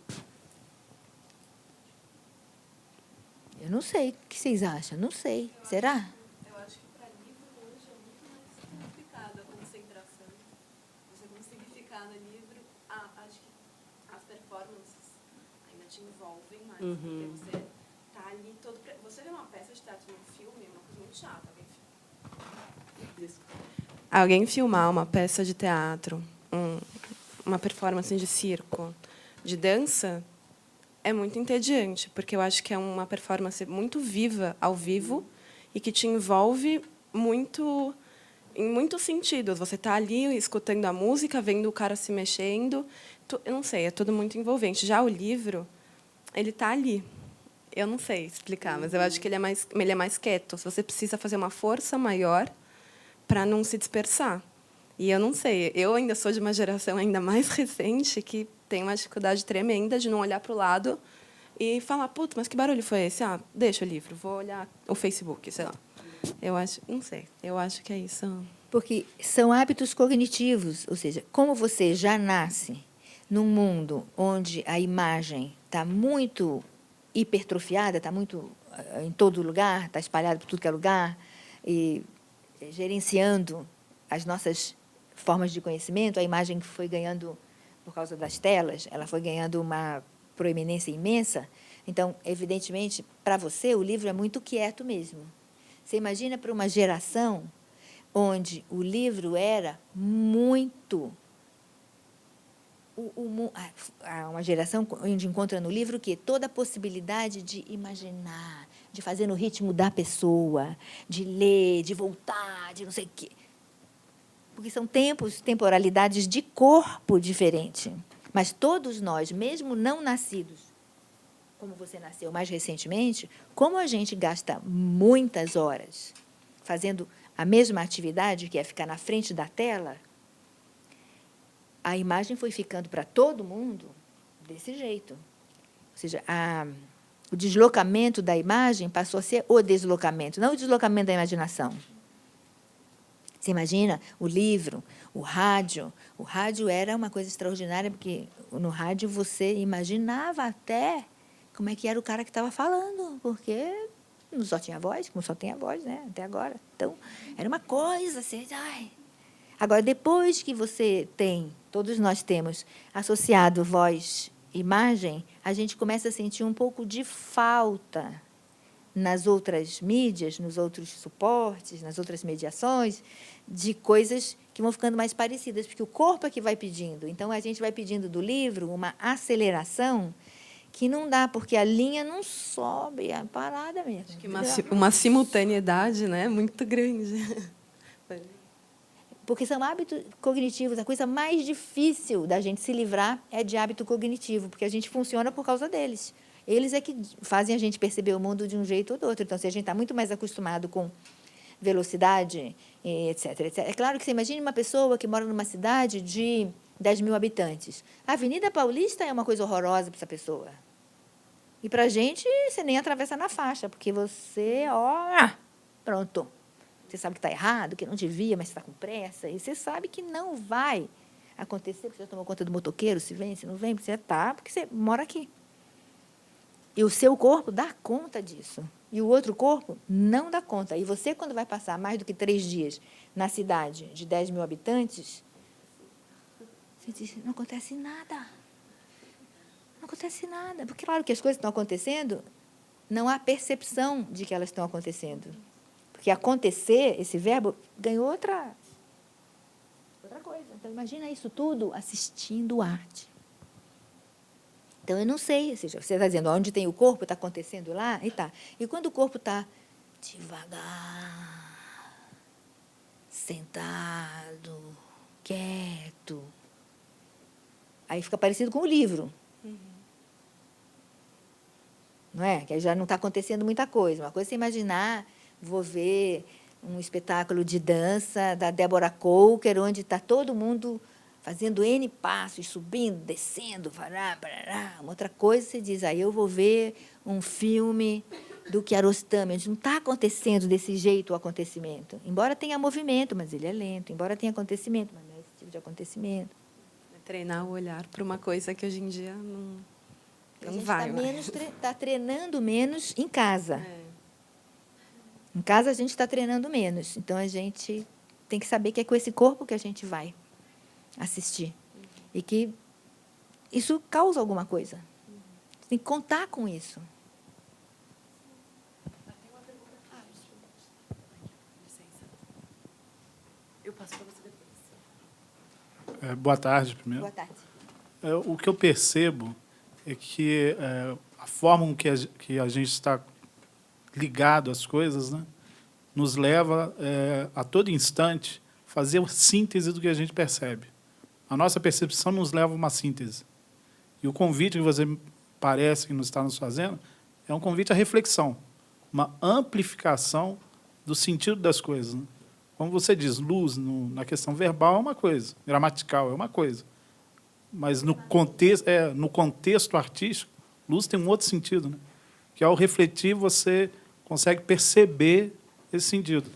Eu não sei. O que vocês acham? Não sei. Será? Eu acho que para livro hoje é muito mais complicada a concentração. Você conseguir ficar no livro, acho que as performances ainda te envolvem mais, porque você está ali todo... Você vê uma peça de teatro num filme, é uma coisa muito chata. Alguém filmar uma peça de teatro, uma performance de circo, de dança, é muito entediante, porque eu acho que é uma performance muito viva, ao vivo, e que te envolve muito, em muitos sentidos. Você está ali escutando a música, vendo o cara se mexendo. Eu não sei, é tudo muito envolvente. Já o livro, ele está ali. Eu não sei explicar, mas eu acho que ele é mais quieto. Você precisa fazer uma força maior para não se dispersar. E eu não sei, eu ainda sou de uma geração ainda mais recente que tem uma dificuldade tremenda de não olhar para o lado e falar, puta, mas que barulho foi esse? Deixa o livro, vou olhar o Facebook, sei lá. Eu acho, não sei, eu acho que é isso. Porque são hábitos cognitivos, ou seja, como você já nasce num mundo onde a imagem está muito hipertrofiada, está muito em todo lugar, está espalhada por tudo que é lugar, e gerenciando as nossas formas de conhecimento, a imagem que foi ganhando, por causa das telas, ela foi ganhando uma proeminência imensa. Então, evidentemente, para você, o livro é muito quieto mesmo. Você imagina para uma geração onde o livro era muito... uma geração onde encontra no livro que toda a possibilidade de imaginar, de fazer no ritmo da pessoa, de ler, de voltar, de não sei o quê. Porque são temporalidades de corpo diferente. Mas todos nós, mesmo não nascidos, como você nasceu mais recentemente, como a gente gasta muitas horas fazendo a mesma atividade, que é ficar na frente da tela, a imagem foi ficando para todo mundo desse jeito. Ou seja, o deslocamento da imagem passou a ser o deslocamento, não o deslocamento da imaginação. Você imagina o livro, o rádio. O rádio era uma coisa extraordinária, porque no rádio você imaginava até como é que era o cara que estava falando, porque não só tinha voz, como só tem a voz, né, até agora. Então, era uma coisa assim... Ai. Agora, depois que você tem, todos nós temos, associado voz e imagem, a gente começa a sentir um pouco de falta nas outras mídias, nos outros suportes, nas outras mediações, de coisas que vão ficando mais parecidas, porque o corpo é que vai pedindo. Então, a gente vai pedindo do livro uma aceleração que não dá, porque a linha não sobe, é parada mesmo. Que uma simultaneidade, né, muito grande. Porque são hábitos cognitivos. A coisa mais difícil da gente se livrar é de hábito cognitivo, porque a gente funciona por causa deles. Eles é que fazem a gente perceber o mundo de um jeito ou do outro. Então, se a gente está muito mais acostumado com velocidade, etc, etc. É claro que você imagine uma pessoa que mora numa cidade de 10 mil habitantes. A Avenida Paulista é uma coisa horrorosa para essa pessoa. E para a gente, você nem atravessa na faixa, porque você, pronto. Você sabe que está errado, que não devia, mas você está com pressa. E você sabe que não vai acontecer, porque você já tomou conta do motoqueiro, se vem, se não vem, porque você está, porque você mora aqui. E o seu corpo dá conta disso. E o outro corpo não dá conta. E você, quando vai passar mais do que 3 dias na cidade de 10 mil habitantes, você diz, não acontece nada. Não acontece nada. Porque, claro, que as coisas estão acontecendo, não há percepção de que elas estão acontecendo. Porque acontecer, esse verbo, ganhou outra coisa. Então, imagina isso tudo assistindo arte. Então, eu não sei, ou seja, você está dizendo, onde tem o corpo, está acontecendo lá, e tá. E quando o corpo está devagar, sentado, quieto, aí fica parecido com o livro. Não é? Que aí já não está acontecendo muita coisa. Uma coisa é você imaginar, vou ver um espetáculo de dança da Deborah Coker, onde está todo mundo fazendo N passos, subindo, descendo, pará. Uma outra coisa, você diz, aí eu vou ver um filme do Kiarostami, onde não está acontecendo desse jeito o acontecimento. Embora tenha movimento, mas ele é lento. Embora tenha acontecimento, mas não é esse tipo de acontecimento. Treinar o olhar para uma coisa que hoje em dia não vai. A gente está treinando menos em casa. É. Em casa, a gente está treinando menos. Então, a gente tem que saber que é com esse corpo que a gente vai assistir. E que isso causa alguma coisa. Você tem que contar com isso. Eu passo para você depois. Boa tarde, primeiro. Boa tarde. O que eu percebo é que a forma com que a gente está ligado às coisas, né, nos leva a todo instante fazer a síntese do que a gente percebe. A nossa percepção nos leva a uma síntese. E o convite que você parece que nos está nos fazendo é um convite à reflexão, uma amplificação do sentido das coisas, né? Como você diz, luz na questão verbal é uma coisa, gramatical é uma coisa. Mas no contexto artístico, luz tem um outro sentido, né? Que ao refletir você consegue perceber esse sentido.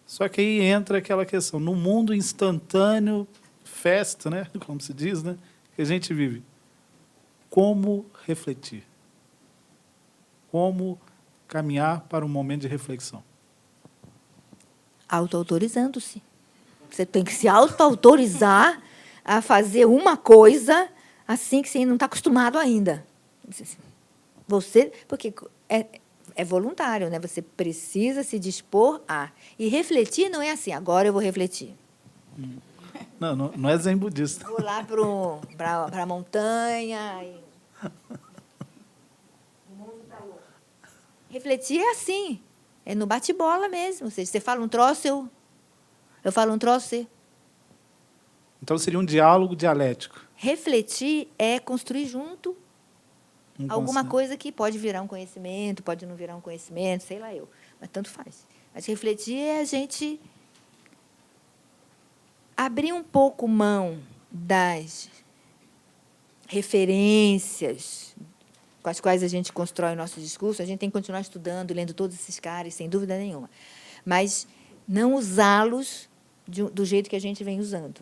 Só que aí entra aquela questão, no mundo instantâneo, fast, né? Como se diz, né? Que a gente vive. Como refletir? Como caminhar para um momento de reflexão? Autoautorizando-se. Você tem que se autoautorizar a fazer uma coisa assim que você não está acostumado ainda. Porque é voluntário, né? Você precisa se dispor a. E refletir não é assim, agora eu vou refletir. Não é zen budista. Vou lá para a montanha. Refletir é assim. É no bate-bola mesmo. Ou seja, você fala um troço, eu falo um troço, você. Então, seria um diálogo dialético. Refletir é construir junto alguma conceito. coisa que pode virar um conhecimento, pode não virar um conhecimento, sei lá eu. Mas tanto faz. Mas refletir é a gente abrir um pouco mão das referências com as quais a gente constrói o nosso discurso. A gente tem que continuar estudando, lendo todos esses caras, sem dúvida nenhuma. Mas não usá-los do jeito que a gente vem usando.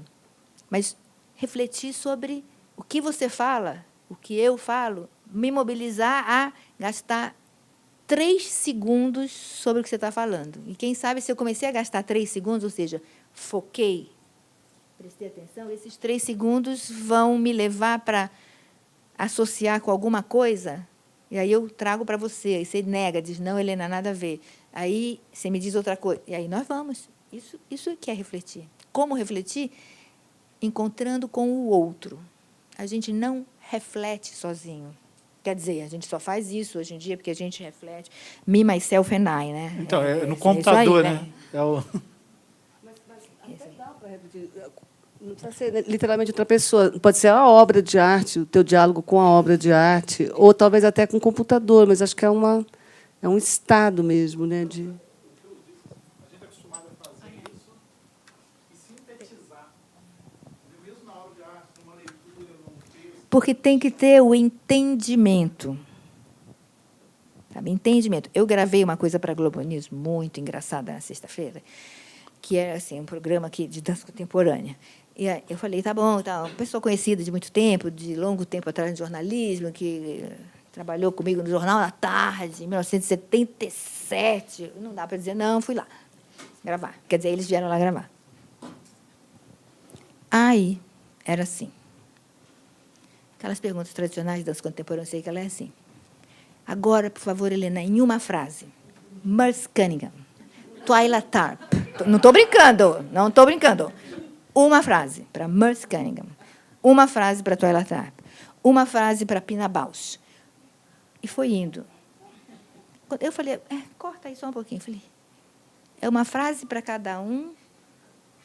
Mas refletir sobre o que você fala, o que eu falo, me mobilizar a gastar 3 segundos sobre o que você está falando. E, quem sabe, se eu comecei a gastar 3 segundos, ou seja, foquei, prestei atenção, esses 3 segundos vão me levar para associar com alguma coisa, e aí eu trago para você, aí você nega, diz, não, Helena, nada a ver. Aí você me diz outra coisa, e aí nós vamos. Isso que é refletir. Como refletir? Encontrando com o outro. A gente não reflete sozinho. Quer dizer, a gente só faz isso hoje em dia porque a gente reflete. Me, myself and I, né? Então, no isso computador, aí, né? É o... Até dá para repetir. Não precisa ser literalmente outra pessoa. Pode ser a obra de arte, o teu diálogo com a obra de arte, ou talvez até com o computador, mas acho que é um estado mesmo, né? De... A gente é acostumado a fazer isso e sintetizar. Mesmo na obra de arte, numa leitura, num texto. Porque tem que ter o entendimento. Sabe? Entendimento. Eu gravei uma coisa para a Globo News muito engraçada na sexta-feira, que era assim, um programa aqui de dança contemporânea. E aí eu falei, tá bom, tá, uma pessoa conhecida de muito tempo, de longo tempo atrás de jornalismo, que trabalhou comigo no Jornal da Tarde, em 1977. Não dá para dizer, não, fui lá gravar. Quer dizer, eles vieram lá gravar. Aí, era assim. Aquelas perguntas tradicionais de dança contemporânea, eu sei que ela é assim. Agora, por favor, Helena, em uma frase. Merce Cunningham, Twyla Tharp. Não estou brincando, não estou brincando. Uma frase para Merce Cunningham, uma frase para Twyla Tharp, uma frase para Pina Bausch. E foi indo. Quando eu falei, corta aí só um pouquinho. Eu falei, é uma frase para cada um.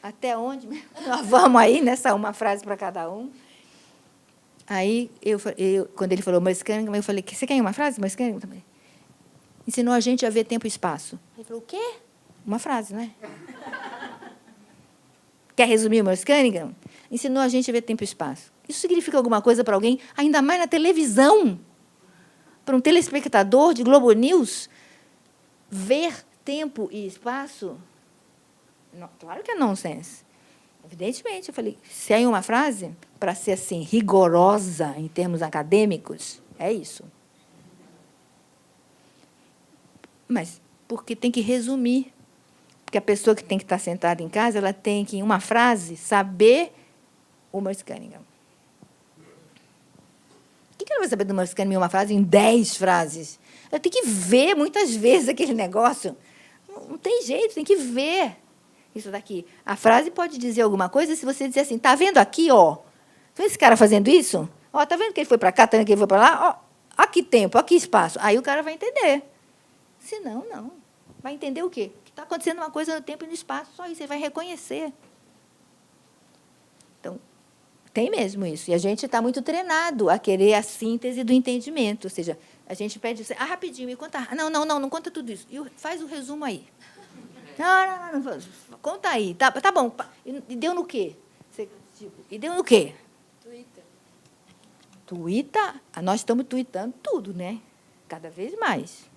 Até onde? Nós vamos aí nessa uma frase para cada um. Aí, quando ele falou Merce Cunningham, eu falei, você quer uma frase? Merce Cunningham também. Ensinou a gente a ver tempo e espaço. Ele falou, o quê? Uma frase, né? Quer resumir o Merce Cunningham? Ensinou a gente a ver tempo e espaço. Isso significa alguma coisa para alguém, ainda mais na televisão? Para um telespectador de Globo News, ver tempo e espaço? Não, claro que é nonsense. Evidentemente, eu falei, se é uma frase, para ser assim, rigorosa em termos acadêmicos, é isso. Mas porque tem que resumir. Porque a pessoa que tem que estar sentada em casa, ela tem que, em uma frase, saber o Merce Cunningham. O que ela vai saber do Merce Cunningham em uma frase, em 10 frases? Ela tem que ver muitas vezes aquele negócio. Não tem jeito, tem que ver isso daqui. A frase pode dizer alguma coisa se você dizer assim, está vendo aqui, ó? Tá vendo esse cara fazendo isso? Ó, tá vendo que ele foi para cá, tá vendo que ele foi para lá? Ó, aqui tempo, aqui espaço. Aí o cara vai entender. Senão, não. Vai entender o quê? Que está acontecendo uma coisa no tempo e no espaço, só isso, ele vai reconhecer. Então, tem mesmo isso. E a gente está muito treinado a querer a síntese do entendimento. Ou seja, a gente pede, rapidinho, me conta. Não conta tudo isso. Faz o resumo aí. Não, conta aí. Tá bom. E deu no quê? E deu no quê? Twitter? Nós estamos tweetando tudo, né? Cada vez mais.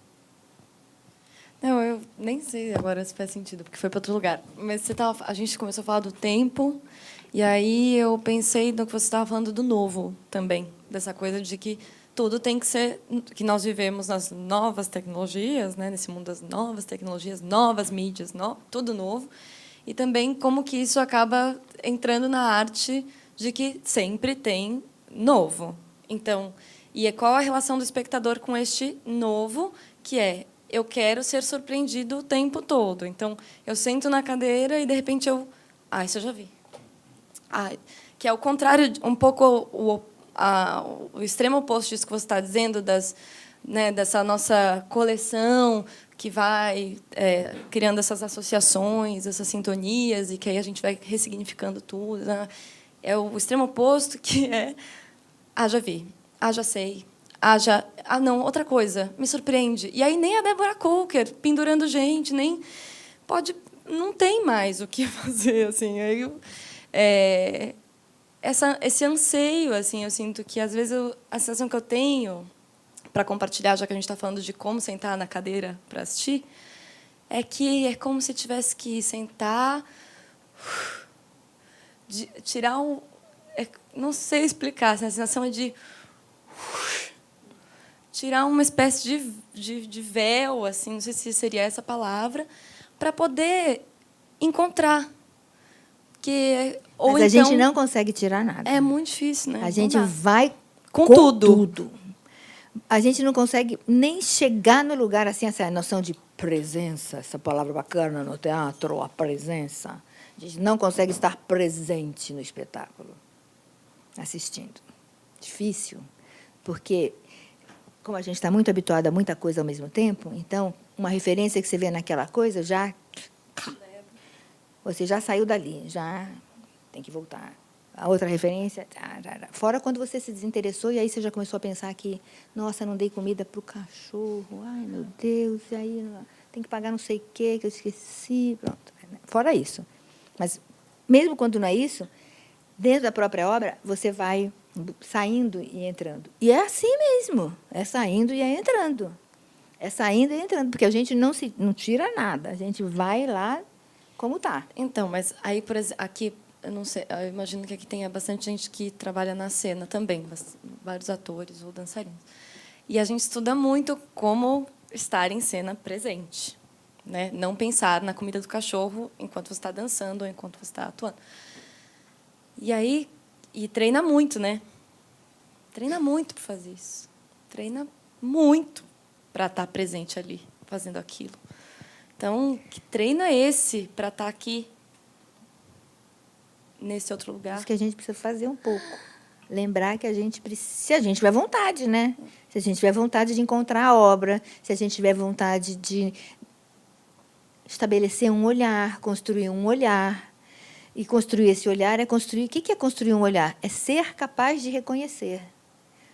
Não, eu nem sei agora se faz sentido, porque foi para outro lugar. Mas a gente começou a falar do tempo, e aí eu pensei no que você estava falando do novo também, dessa coisa de que tudo tem que ser, que nós vivemos nas novas tecnologias, né, nesse mundo das novas tecnologias, novas mídias, tudo novo, e também como que isso acaba entrando na arte de que sempre tem novo. Então, qual a relação do espectador com este novo, que é eu quero ser surpreendido o tempo todo. Então, eu sento na cadeira e, de repente, isso eu já vi. Que é o contrário, um pouco o extremo oposto disso que você está dizendo, dessa nossa coleção que vai criando essas associações, essas sintonias, e que aí a gente vai ressignificando tudo. Né? É o extremo oposto, que é já vi, já sei. Não, outra coisa, me surpreende. E aí nem a Deborah Coker pendurando gente, nem pode, não tem mais o que fazer, assim. Aí esse anseio, assim, eu sinto que às vezes a sensação que eu tenho para compartilhar, já que a gente está falando de como sentar na cadeira para assistir, é que é como se tivesse que sentar, tirar não sei explicar, a sensação é de tirar uma espécie de véu, assim, não sei se seria essa palavra, para poder encontrar. Mas a gente não consegue tirar nada. É muito difícil, né? A gente vai com tudo. A gente não consegue nem chegar no lugar, assim, essa noção de presença, essa palavra bacana no teatro, a presença. A gente não consegue estar presente no espetáculo, assistindo. Difícil, porque, como a gente está muito habituado a muita coisa ao mesmo tempo, então, uma referência que você vê naquela coisa, você já saiu dali, já tem que voltar. A outra referência, fora quando você se desinteressou e aí você já começou a pensar que, nossa, não dei comida para o cachorro, ai, meu Deus, e aí tem que pagar não sei o quê, que eu esqueci, pronto. Fora isso. Mas, mesmo quando não é isso, dentro da própria obra, você vai saindo e entrando. E é assim mesmo, é saindo e é entrando. É saindo e entrando, porque a gente não tira nada, a gente vai lá como está. Então, mas aí, por exemplo, aqui, eu não sei, eu imagino que aqui tenha bastante gente que trabalha na cena também, vários atores ou dançarinos. E a gente estuda muito como estar em cena presente, né? Não pensar na comida do cachorro enquanto você está dançando ou enquanto você está atuando. E aí, treina muito, né? Treina muito para fazer isso. Treina muito para estar presente ali, fazendo aquilo. Então, que treino é esse para estar aqui, nesse outro lugar? Acho que a gente precisa fazer um pouco. Lembrar que a gente precisa, se a gente tiver vontade, né? Se a gente tiver vontade de encontrar a obra, se a gente tiver vontade de estabelecer um olhar, construir um olhar. E construir esse olhar é construir... O que é construir um olhar? É ser capaz de reconhecer.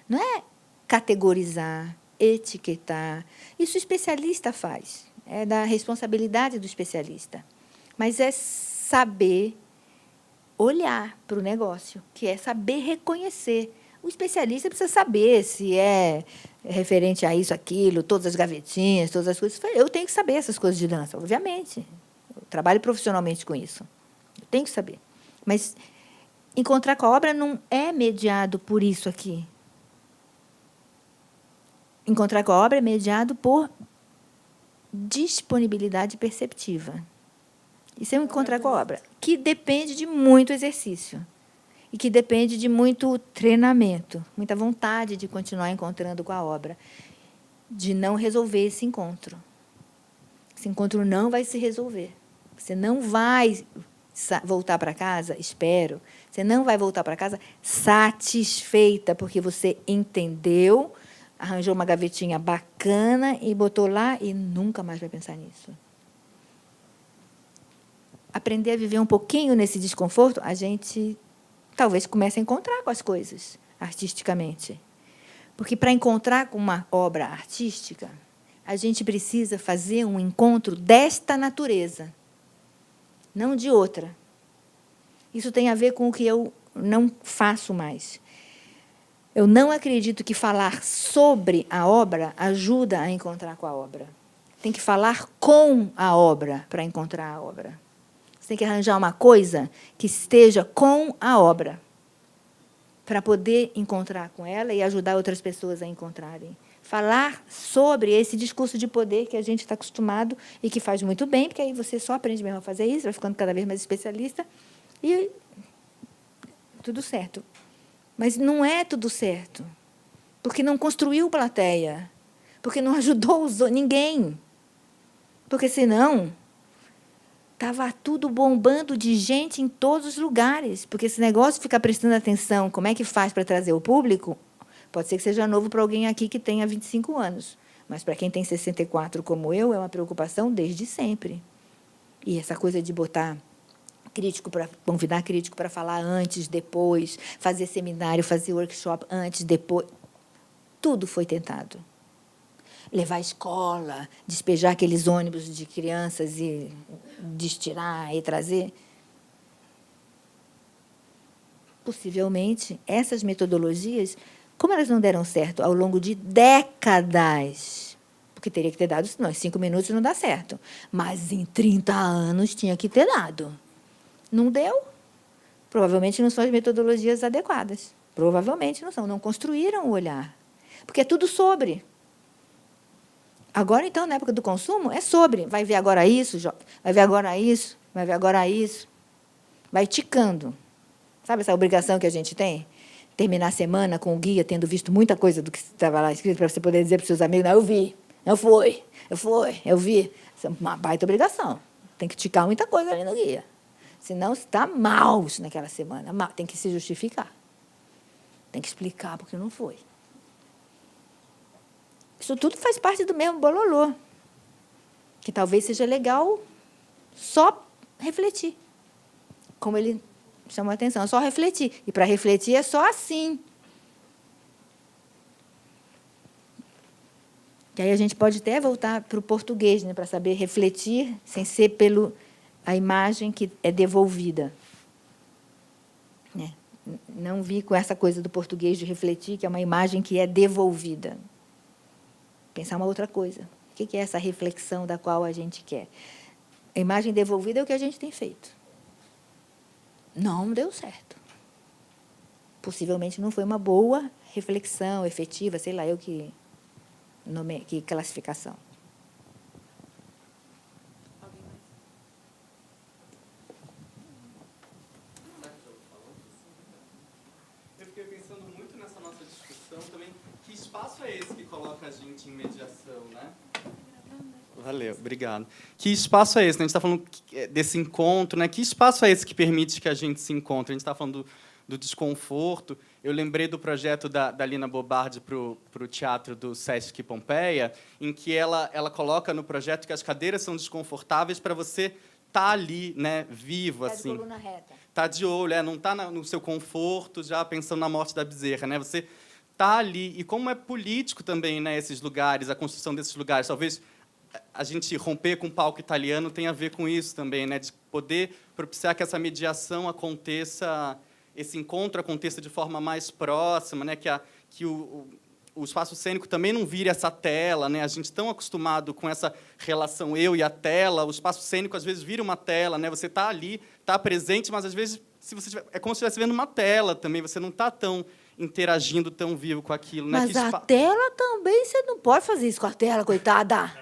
Não é categorizar, etiquetar. Isso o especialista faz. É da responsabilidade do especialista. Mas é saber olhar para o negócio, que é saber reconhecer. O especialista precisa saber se é referente a isso, aquilo, todas as gavetinhas, todas as coisas. Eu tenho que saber essas coisas de dança, obviamente. Eu trabalho profissionalmente com isso. Eu tenho que saber. Mas encontrar com a obra não é mediado por isso aqui. Encontrar com a obra é mediado por disponibilidade perceptiva. Isso é um encontrar com a obra, que depende de muito exercício e que depende de muito treinamento, muita vontade de continuar encontrando com a obra, de não resolver esse encontro. Esse encontro não vai se resolver. Você não vai voltar para casa, espero, você não vai voltar para casa satisfeita, porque você entendeu, arranjou uma gavetinha bacana e botou lá e nunca mais vai pensar nisso. Aprender a viver um pouquinho nesse desconforto, a gente talvez comece a encontrar com as coisas artisticamente. Porque, para encontrar com uma obra artística, a gente precisa fazer um encontro desta natureza, não de outra. Isso tem a ver com o que eu não faço mais. Eu não acredito que falar sobre a obra ajuda a encontrar com a obra. Tem que falar com a obra para encontrar a obra. Você tem que arranjar uma coisa que esteja com a obra para poder encontrar com ela e ajudar outras pessoas a encontrarem. Falar sobre esse discurso de poder que a gente está acostumado e que faz muito bem, porque aí você só aprende mesmo a fazer isso, vai ficando cada vez mais especialista e tudo certo. Mas não é tudo certo, porque não construiu plateia, porque não ajudou ninguém, porque, senão, estava tudo bombando de gente em todos os lugares, porque esse negócio de ficar prestando atenção, como é que faz para trazer o público, pode ser que seja novo para alguém aqui que tenha 25 anos, mas para quem tem 64 como eu, é uma preocupação desde sempre. E essa coisa de botar crítico para convidar crítico para falar antes, depois, fazer seminário, fazer workshop antes, depois, tudo foi tentado. Levar à escola, despejar aqueles ônibus de crianças e destirar e trazer. Possivelmente, essas metodologias, como elas não deram certo ao longo de décadas, porque teria que ter dado, não, em 5 minutos não dá certo, mas em 30 anos tinha que ter dado. Não deu. Provavelmente não são as metodologias adequadas. Provavelmente não são. Não construíram o olhar. Porque é tudo sobre. Agora, então, na época do consumo, é sobre. Vai ver agora isso, vai ver agora isso, vai ver agora isso. Vai ticando. Sabe essa obrigação que a gente tem? Terminar a semana com o guia, tendo visto muita coisa do que estava lá escrito, para você poder dizer para os seus amigos, não, eu vi, eu vi. Isso é uma baita obrigação. Tem que ticar muita coisa ali no guia. Senão está mal isso naquela semana. Mal. Tem que se justificar. Tem que explicar porque não foi. Isso tudo faz parte do mesmo bololô. Que talvez seja legal só refletir. Como ele chamou a atenção, só refletir. E para refletir é só assim. E aí a gente pode até voltar para o português, né, para saber refletir sem ser pelo a imagem que é devolvida. Né? Não vi com essa coisa do português de refletir, que é uma imagem que é devolvida. Pensar uma outra coisa. O que é essa reflexão da qual a gente quer? A imagem devolvida é o que a gente tem feito. Não deu certo. Possivelmente não foi uma boa reflexão efetiva, sei lá eu que classificação. Eu fiquei pensando muito nessa nossa discussão também. Que espaço é esse que coloca a gente em mediação, né? Valeu, obrigado. Que espaço é esse? Né? A gente está falando desse encontro, né? Que espaço é esse que permite que a gente se encontre? A gente está falando do desconforto. Eu lembrei do projeto da Lina Bobardi para o teatro do Sesc Pompeia, em que ela coloca no projeto que as cadeiras são desconfortáveis para você estar ali, né, vivo, assim. De coluna reta. Tá de olho, não está no seu conforto, já pensando na morte da bezerra, né? Você tá ali. E como é político também, né, esses lugares, a construção desses lugares, talvez a gente romper com o palco italiano tem a ver com isso também, né, de poder propiciar que essa mediação aconteça, esse encontro aconteça de forma mais próxima, né, que o espaço cênico também não vire essa tela, né? A gente tão acostumado com essa relação eu e a tela, o espaço cênico às vezes vira uma tela, né? Você está ali, está presente, mas às vezes se você é como se estivesse vendo uma tela também, você não está tão interagindo tão vivo com aquilo, né? Mas a tela também, você não pode fazer isso com a tela, coitada.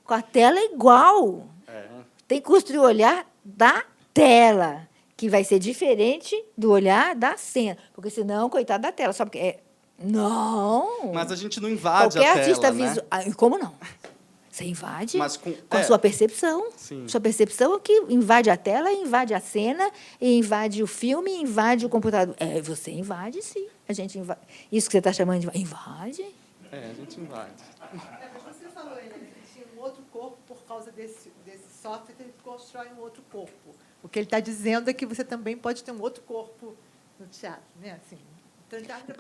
Com a tela é igual. Tem que construir o olhar da tela, que vai ser diferente do olhar da cena. Porque senão, coitada da tela, só porque não. Mas a gente não invade Qualquer a tela, artista né? visual. Como não? Você invade Mas com a sua percepção. Sim. Sua percepção é que invade a tela, invade a cena, e invade o filme, invade o computador. Você invade, sim. A gente invade. Isso que você está chamando de invade? A gente invade. Mas você falou, né, que tinha um outro corpo por causa desse software, ele constrói um outro corpo. O que ele está dizendo é que você também pode ter um outro corpo no teatro, né? Assim,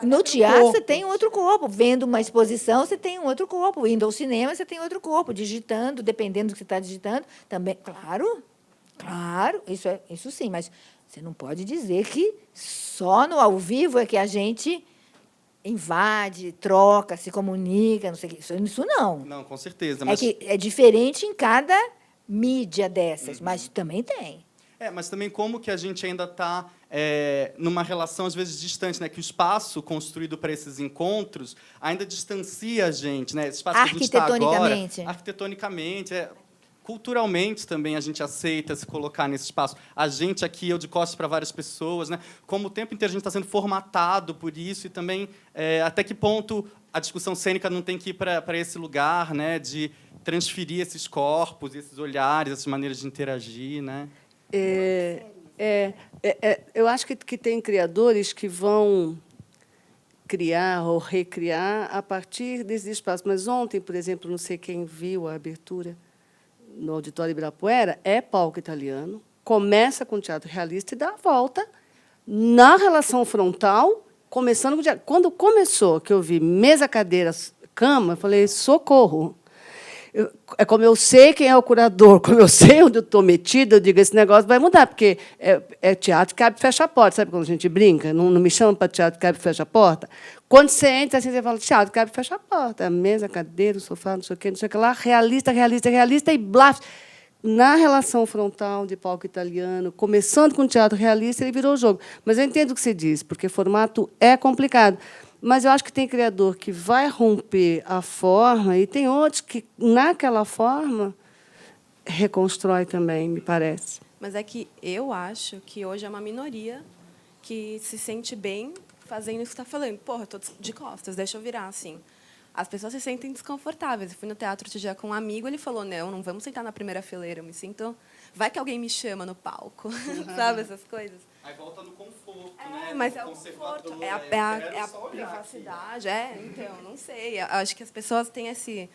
no teatro você tem um outro corpo. Vendo uma exposição, você tem um outro corpo. Indo ao cinema, você tem outro corpo. Digitando, dependendo do que você está digitando, também. Claro, isso sim, mas você não pode dizer que só no ao vivo é que a gente invade, troca, se comunica, não sei o quê. Isso não. Não, com certeza. Mas... É que é diferente em cada mídia dessas, mas também tem. Mas também como que a gente ainda está numa relação, às vezes, distante, né? Que o espaço construído para esses encontros ainda distancia a gente, né? Esse espaço que a gente está agora, arquitetonicamente, culturalmente também a gente aceita se colocar nesse espaço. A gente aqui, eu de costas para várias pessoas, né? Como o tempo inteiro a gente está sendo formatado por isso e também até que ponto a discussão cênica não tem que ir para esse lugar, né? De transferir esses corpos, esses olhares, essas maneiras de interagir, né? Eu acho que tem criadores que vão criar ou recriar a partir desse espaço. Mas ontem, por exemplo, não sei quem viu a abertura no Auditório Ibirapuera, é palco italiano, começa com teatro realista e dá a volta na relação frontal, começando com teatro. Quando começou, que eu vi mesa, cadeira, cama, eu falei, socorro. É como eu sei quem é o curador, como eu sei onde eu estou metida, eu digo, esse negócio vai mudar, porque é teatro que abre e fecha a porta. Sabe quando a gente brinca? Não me chama para teatro que abre e fecha a porta? Quando você entra, assim, você fala, teatro que abre e fecha a porta. A mesa, a cadeira, o sofá, não sei o que lá, realista, e blá. Na relação frontal de palco italiano, começando com teatro realista, ele virou o jogo. Mas eu entendo o que você diz, porque formato é complicado. Mas eu acho que tem criador que vai romper a forma e tem outros que, naquela forma, reconstrói também, me parece. Mas é que eu acho que hoje é uma minoria que se sente bem fazendo isso que está falando. Porra, estou de costas, deixa eu virar assim. as pessoas se sentem desconfortáveis. Eu fui no teatro outro dia com um amigo, ele falou, não vamos sentar na primeira fileira, eu me sinto... Vai que alguém me chama no palco, sabe, essas coisas. Aí volta no conforto, né? Mas No é o conservador, conforto, eu é a quero só olhar aqui. privacidade. Então, não sei. Eu acho que as pessoas têm esse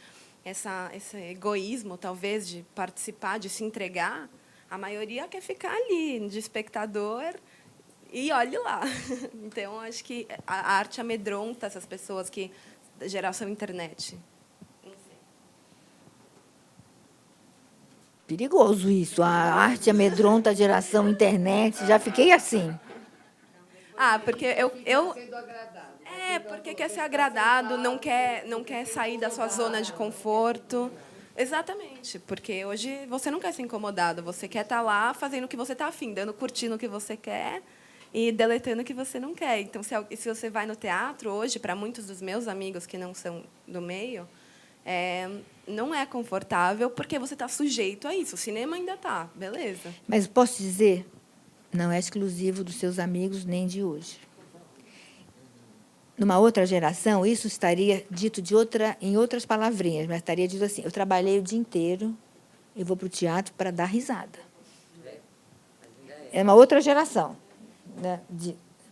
egoísmo, talvez, de participar, de se entregar. A maioria quer ficar ali, de espectador, e olhe lá. Então, acho que a arte amedronta essas pessoas que da geração internet. Não sei. Perigoso isso. A arte amedronta a geração internet. Já fiquei assim. Porque porque quer ser agradado, não quer sair da sua zona de conforto. Exatamente, porque hoje você não quer ser incomodado, você quer estar lá fazendo o que você está afim, curtindo o que você quer e deletando o que você não quer. Então, se você vai no teatro hoje, para muitos dos meus amigos que não são do meio, não é confortável porque você está sujeito a isso. O cinema ainda está, beleza. Mas posso dizer, não é exclusivo dos seus amigos nem de hoje. Numa outra geração, isso estaria dito em outras palavrinhas, mas estaria dito assim: eu trabalhei o dia inteiro e vou para o teatro para dar risada. É uma outra geração. Né?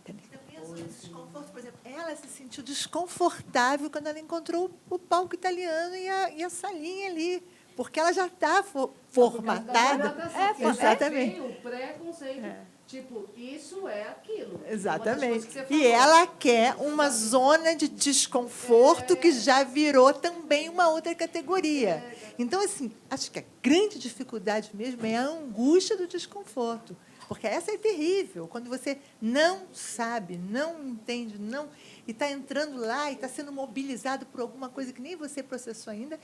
Também a zona de desconforto, por exemplo, ela se sentiu desconfortável quando ela encontrou o palco italiano e a salinha ali, porque ela já está formatada. Exatamente. O preconceito, tipo, isso é aquilo. Exatamente. E ela quer uma zona de desconforto que já virou também uma outra categoria. Então, assim, acho que a grande dificuldade mesmo é a angústia do desconforto. Porque essa é terrível, quando você não sabe, não entende, e está entrando lá e está sendo mobilizado por alguma coisa que nem você processou ainda,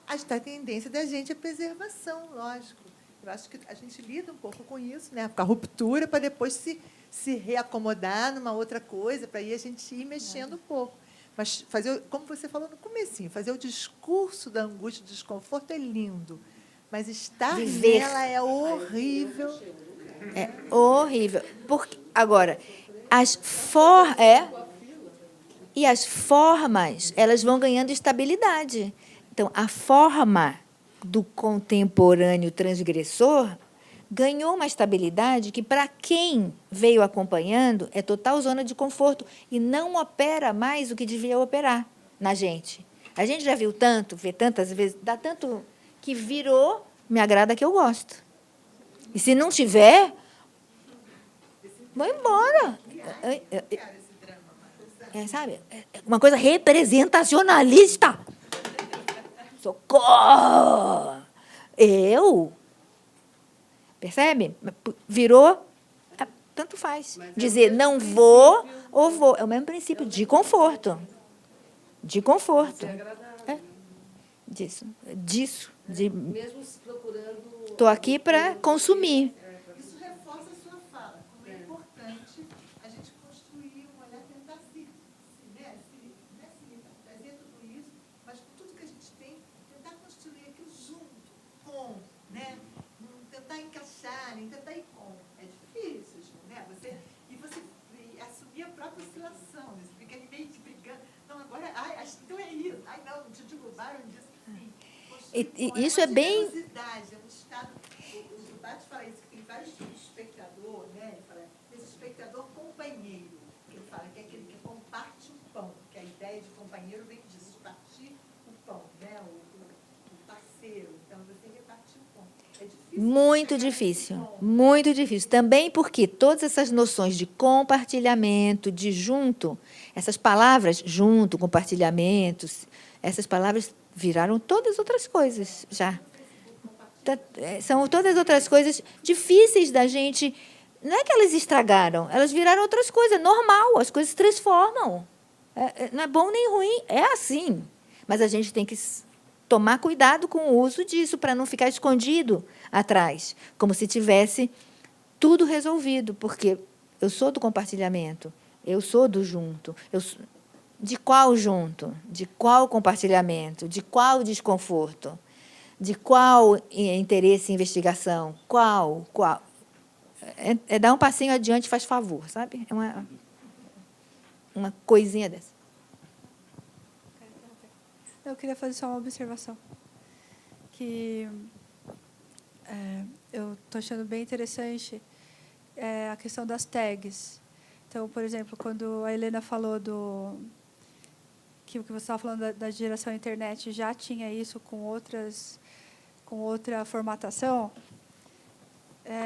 a tendência da gente é preservação, lógico. Eu acho que a gente lida um pouco com isso, né? Com a ruptura, para depois se reacomodar numa outra coisa, para aí a gente ir mexendo um pouco. Mas fazer, como você falou no comecinho, fazer o discurso da angústia e do desconforto é lindo, mas estar Viver. nela é horrível. É horrível. Agora, e as formas, elas vão ganhando estabilidade. Então, a forma do contemporâneo transgressor ganhou uma estabilidade que, para quem veio acompanhando, é total zona de conforto e não opera mais o que devia operar na gente. A gente já viu tanto, vê tantas vezes, dá tanto que virou, me agrada que eu gosto. E se não tiver, vou embora. Sabe? É uma coisa representacionalista. Socorro! Percebe? Virou, tanto faz. Dizer não vou ou vou. É o mesmo princípio de conforto. De conforto. Disso. Mesmo procurando... Estou aqui para consumir. Isso reforça a sua fala, como é importante a gente construir um olhar, tentar trazer tudo isso, mas com tudo que a gente tem, tentar construir aquilo junto, com, né? Tentar encaixar, tentar ir com. É difícil, né? Você assumir a própria oscilação, né? Você fica ali meio que brigando. Não, agora, então é isso. Não, te derrubaram disso. Isso é bem... É um estado... O Debate fala isso, que tem vários tipos de espectador, né? Ele fala, esse espectador companheiro, que ele fala que é aquele que comparte o pão, que a ideia de companheiro vem disso, partir o pão, né? O parceiro. Então, você repartir o pão. É difícil. Muito difícil, muito difícil. Também porque todas essas noções de compartilhamento, de junto, essas palavras, junto, compartilhamentos, essas palavras viraram todas outras coisas já. São todas outras coisas difíceis da gente... Não é que elas estragaram, elas viraram outras coisas, normal, as coisas se transformam. Não é bom nem ruim, é assim. Mas a gente tem que tomar cuidado com o uso disso, para não ficar escondido atrás, como se tivesse tudo resolvido, porque eu sou do compartilhamento, eu sou do junto. De qual junto? De qual compartilhamento? De qual desconforto? De qual interesse em investigação? Qual? É dar um passinho adiante, faz favor, sabe? É uma coisinha dessa. Eu queria fazer só uma observação. Que eu estou achando bem interessante a questão das tags. Então, por exemplo, quando a Helena falou que você estava falando da geração internet, já tinha isso com outra formatação.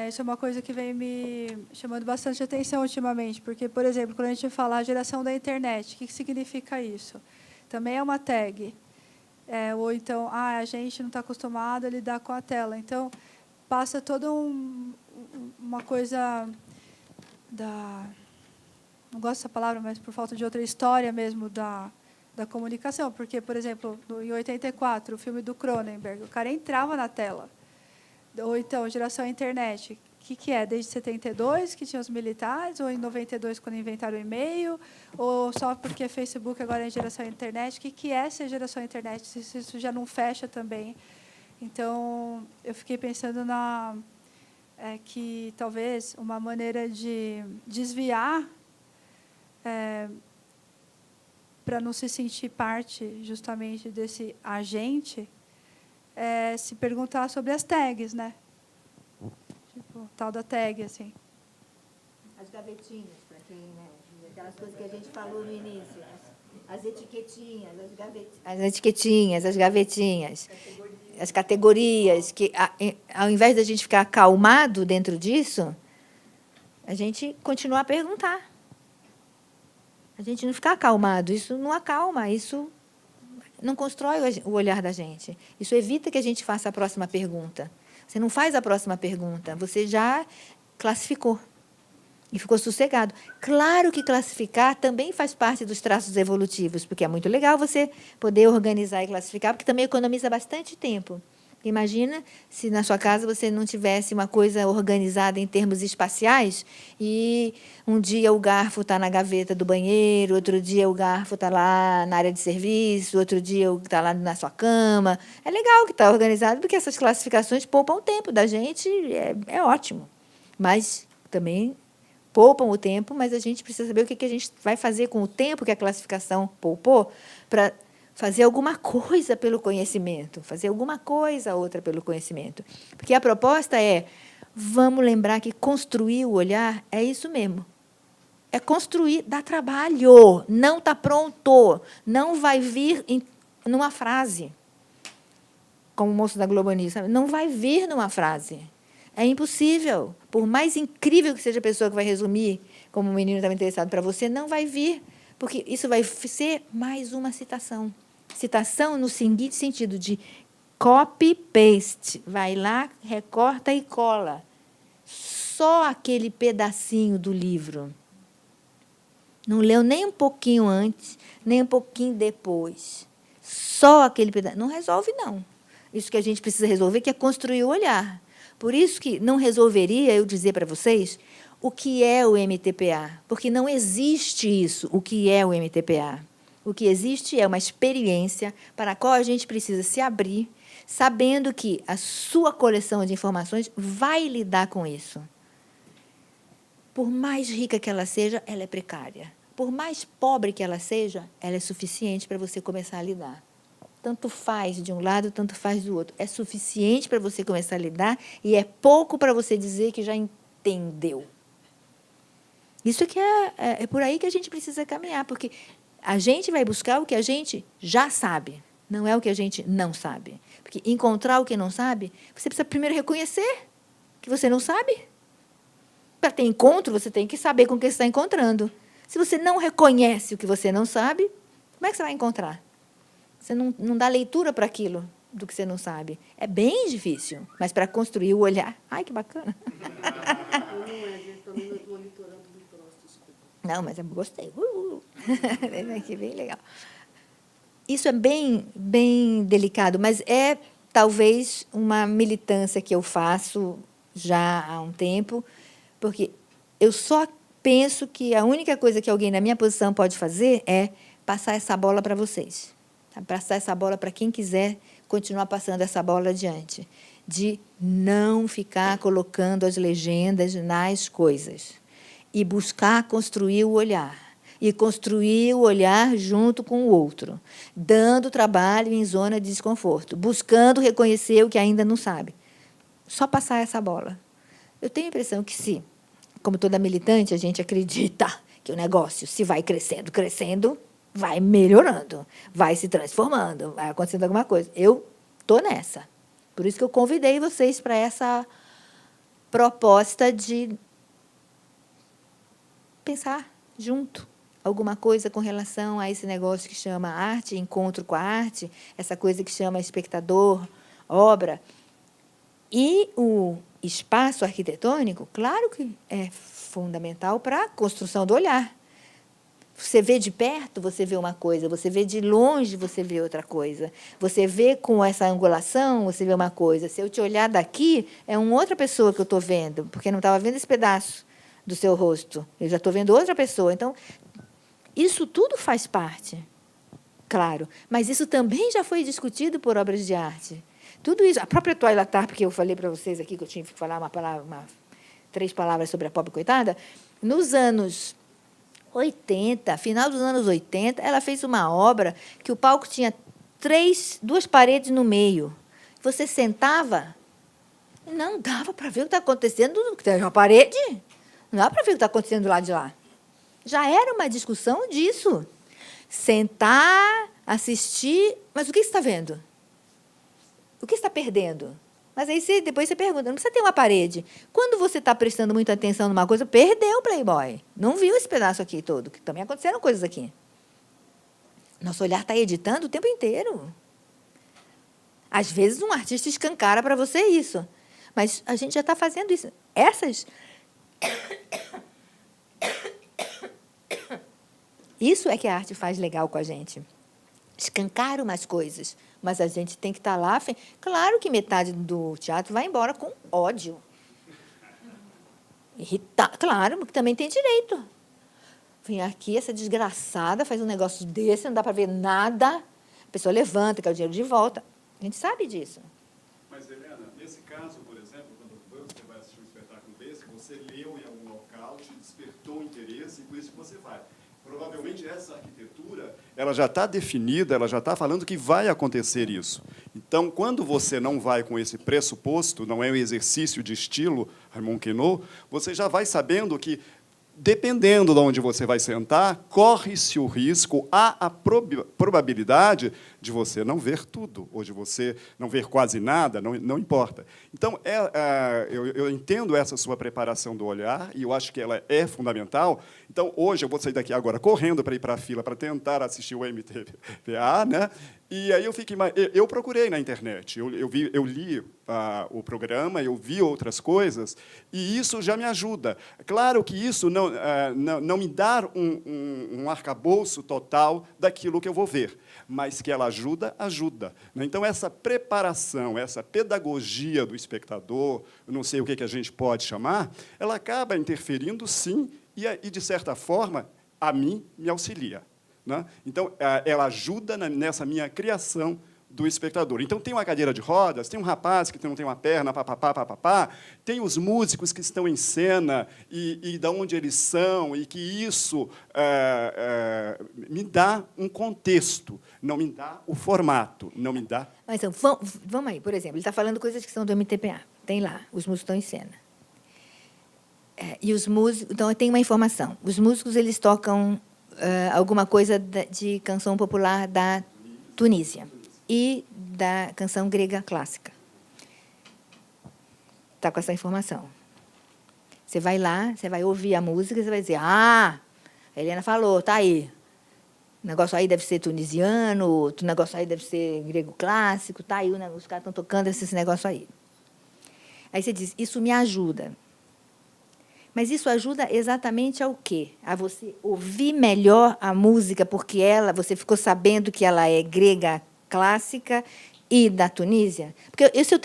Isso é uma coisa que vem me chamando bastante atenção ultimamente, porque, por exemplo, quando a gente fala a geração da internet, o que significa isso? Também é uma tag. Ou então, a gente não está acostumado a lidar com a tela. Então, passa toda uma coisa não gosto dessa palavra, mas por falta de outra história mesmo da comunicação. Porque, por exemplo, em 84, o filme do Cronenberg, o cara entrava na tela. Ou então, geração internet. O que é? Desde 72, que tinha os militares? Ou em 92, quando inventaram o e-mail? Ou só porque Facebook agora é geração internet? O que é ser geração internet? Se isso já não fecha também. Então, eu fiquei pensando que talvez uma maneira de desviar para não se sentir parte justamente desse agente, se perguntar sobre as tags, né? Tipo, tal da tag, assim. As gavetinhas, para quem, né? Aquelas coisas que a gente falou no início. As etiquetinhas, as gavetinhas. As etiquetinhas, as gavetinhas. As categorias, que ao invés da gente ficar acalmado dentro disso, a gente continua a perguntar. A gente não ficar acalmado, isso não acalma, isso não constrói o olhar da gente. Isso evita que a gente faça a próxima pergunta. Você não faz a próxima pergunta, você já classificou e ficou sossegado. Claro que classificar também faz parte dos traços evolutivos, porque é muito legal você poder organizar e classificar, porque também economiza bastante tempo. Imagina se na sua casa você não tivesse uma coisa organizada em termos espaciais e um dia o garfo está na gaveta do banheiro, outro dia o garfo está lá na área de serviço, outro dia está lá na sua cama. É legal que está organizado, porque essas classificações poupam o tempo da gente, é ótimo. Mas também poupam o tempo, mas a gente precisa saber o que a gente vai fazer com o tempo que a classificação poupou para fazer alguma coisa pelo conhecimento, fazer alguma coisa outra pelo conhecimento. Porque a proposta vamos lembrar que construir o olhar é isso mesmo. É construir, dá trabalho, não está pronto, não vai vir numa frase, como o moço da Globo News, sabe? Não vai vir numa frase. É impossível. Por mais incrível que seja a pessoa que vai resumir, como o menino estava interessado para você, não vai vir, porque isso vai ser mais uma citação. Citação no seguinte sentido, de copy-paste. Vai lá, recorta e cola. Só aquele pedacinho do livro. Não leu nem um pouquinho antes, nem um pouquinho depois. Só aquele pedaço. Não resolve, não. Isso que a gente precisa resolver, que é construir o olhar. Por isso que não resolveria eu dizer para vocês o que é o MTPA, porque não existe isso, o que é o MTPA. O que existe é uma experiência para a qual a gente precisa se abrir, sabendo que a sua coleção de informações vai lidar com isso. Por mais rica que ela seja, ela é precária. Por mais pobre que ela seja, ela é suficiente para você começar a lidar. Tanto faz de um lado, tanto faz do outro. É suficiente para você começar a lidar e é pouco para você dizer que já entendeu. Isso que é por aí que a gente precisa caminhar, porque a gente vai buscar o que a gente já sabe, não é o que a gente não sabe. Porque encontrar o que não sabe, você precisa primeiro reconhecer que você não sabe. Para ter encontro, você tem que saber com o que você está encontrando. Se você não reconhece o que você não sabe, como é que você vai encontrar? Você não dá leitura para aquilo do que você não sabe. É bem difícil, mas para construir o olhar... Ai, que bacana! Não, mas eu gostei. Aqui, bem legal. Isso é bem, bem delicado, mas é talvez uma militância que eu faço já há um tempo, porque eu só penso que a única coisa que alguém na minha posição pode fazer é passar essa bola para vocês. Passar essa bola para quem quiser continuar passando essa bola adiante. De não ficar colocando as legendas nas coisas. E buscar construir o olhar. e construir o olhar junto com o outro, dando trabalho em zona de desconforto, buscando reconhecer o que ainda não sabe. Só passar essa bola. Eu tenho a impressão que, se, como toda militante, a gente acredita que o negócio, se vai crescendo, crescendo, vai melhorando, vai se transformando, vai acontecendo alguma coisa. Eu estou nessa. Por isso que eu convidei vocês para essa proposta de pensar junto alguma coisa com relação a esse negócio que chama arte, encontro com a arte, essa coisa que chama espectador, obra. E o espaço arquitetônico, claro que é fundamental para a construção do olhar. Você vê de perto, você vê uma coisa, você vê de longe, você vê outra coisa. Você vê com essa angulação, você vê uma coisa. Se eu te olhar daqui, é uma outra pessoa que eu estou vendo, porque eu não estava vendo esse pedaço do seu rosto. Eu já estou vendo outra pessoa. Então, isso tudo faz parte, claro. Mas isso também já foi discutido por obras de arte. Tudo isso, a própria Toila Tarp, que eu falei para vocês aqui, que eu tinha que falar 3 palavras sobre a pobre coitada, nos anos 80, final dos anos 80, ela fez uma obra que o palco tinha 2 paredes no meio. Você sentava, não dava para ver o que está acontecendo, tem uma parede, não dá para ver o que está acontecendo do lado de lá. Já era uma discussão disso. Sentar, assistir, mas o que você está vendo? O que você está perdendo? Mas aí depois você pergunta, não precisa ter uma parede. Quando você está prestando muita atenção numa coisa, perdeu o Playboy. Não viu esse pedaço aqui todo, que também aconteceram coisas aqui. Nosso olhar está editando o tempo inteiro. Às vezes, um artista escancara para você isso. Mas a gente já está fazendo isso. Isso é que a arte faz legal com a gente. Escancara umas coisas. Mas a gente tem que estar lá. Claro que metade do teatro vai embora com ódio. Irritar, claro, porque também tem direito. Vem aqui, essa desgraçada faz um negócio desse, não dá para ver nada. A pessoa levanta, quer o dinheiro de volta. A gente sabe disso. Mas, Helena, nesse caso, por exemplo, quando você vai assistir um espetáculo desse, você leu em algum local, te despertou interesse, e por isso que você vai. Provavelmente essa arquitetura, ela já está definida, ela já está falando que vai acontecer isso. Então, quando você não vai com esse pressuposto, não é um exercício de estilo Raymond Queneau, você já vai sabendo que, dependendo de onde você vai sentar, corre-se o risco, há a probabilidade de você não ver tudo, ou de você não ver quase nada, não importa. Então, eu entendo essa sua preparação do olhar, e eu acho que ela é fundamental. Então, hoje, eu vou sair daqui agora correndo para ir para a fila para tentar assistir o MTPA, né? E aí eu procurei na internet, eu li o programa, eu vi outras coisas, e isso já me ajuda. Claro que isso não me dá um arcabouço total daquilo que eu vou ver, mas que ela ajuda, ajuda. Então, essa preparação, essa pedagogia do espectador, eu não sei o que a gente pode chamar, ela acaba interferindo, sim, e, de certa forma, a mim me auxilia. Né? Então, ela ajuda nessa minha criação do espectador. Então, tem uma cadeira de rodas, tem um rapaz que não tem uma perna, papapá, tem os músicos que estão em cena e de onde eles são, e que isso me dá um contexto, não me dá o formato, não me dá... Mas, então, vamos aí, por exemplo, ele está falando coisas que são do MTPA. Tem lá, os músicos estão em cena. E os músicos... Então, tem uma informação. Os músicos, eles tocam alguma coisa de canção popular da Tunísia e da canção grega clássica. Está com essa informação. Você vai lá, você vai ouvir a música, você vai dizer, a Helena falou, está aí. O negócio aí deve ser tunisiano, o negócio aí deve ser grego clássico, está aí, os caras estão tocando esse negócio aí. Aí você diz, isso me ajuda. Mas isso ajuda exatamente ao quê? A você ouvir melhor a música, porque você ficou sabendo que ela é grega clássica e da Tunísia? Porque estou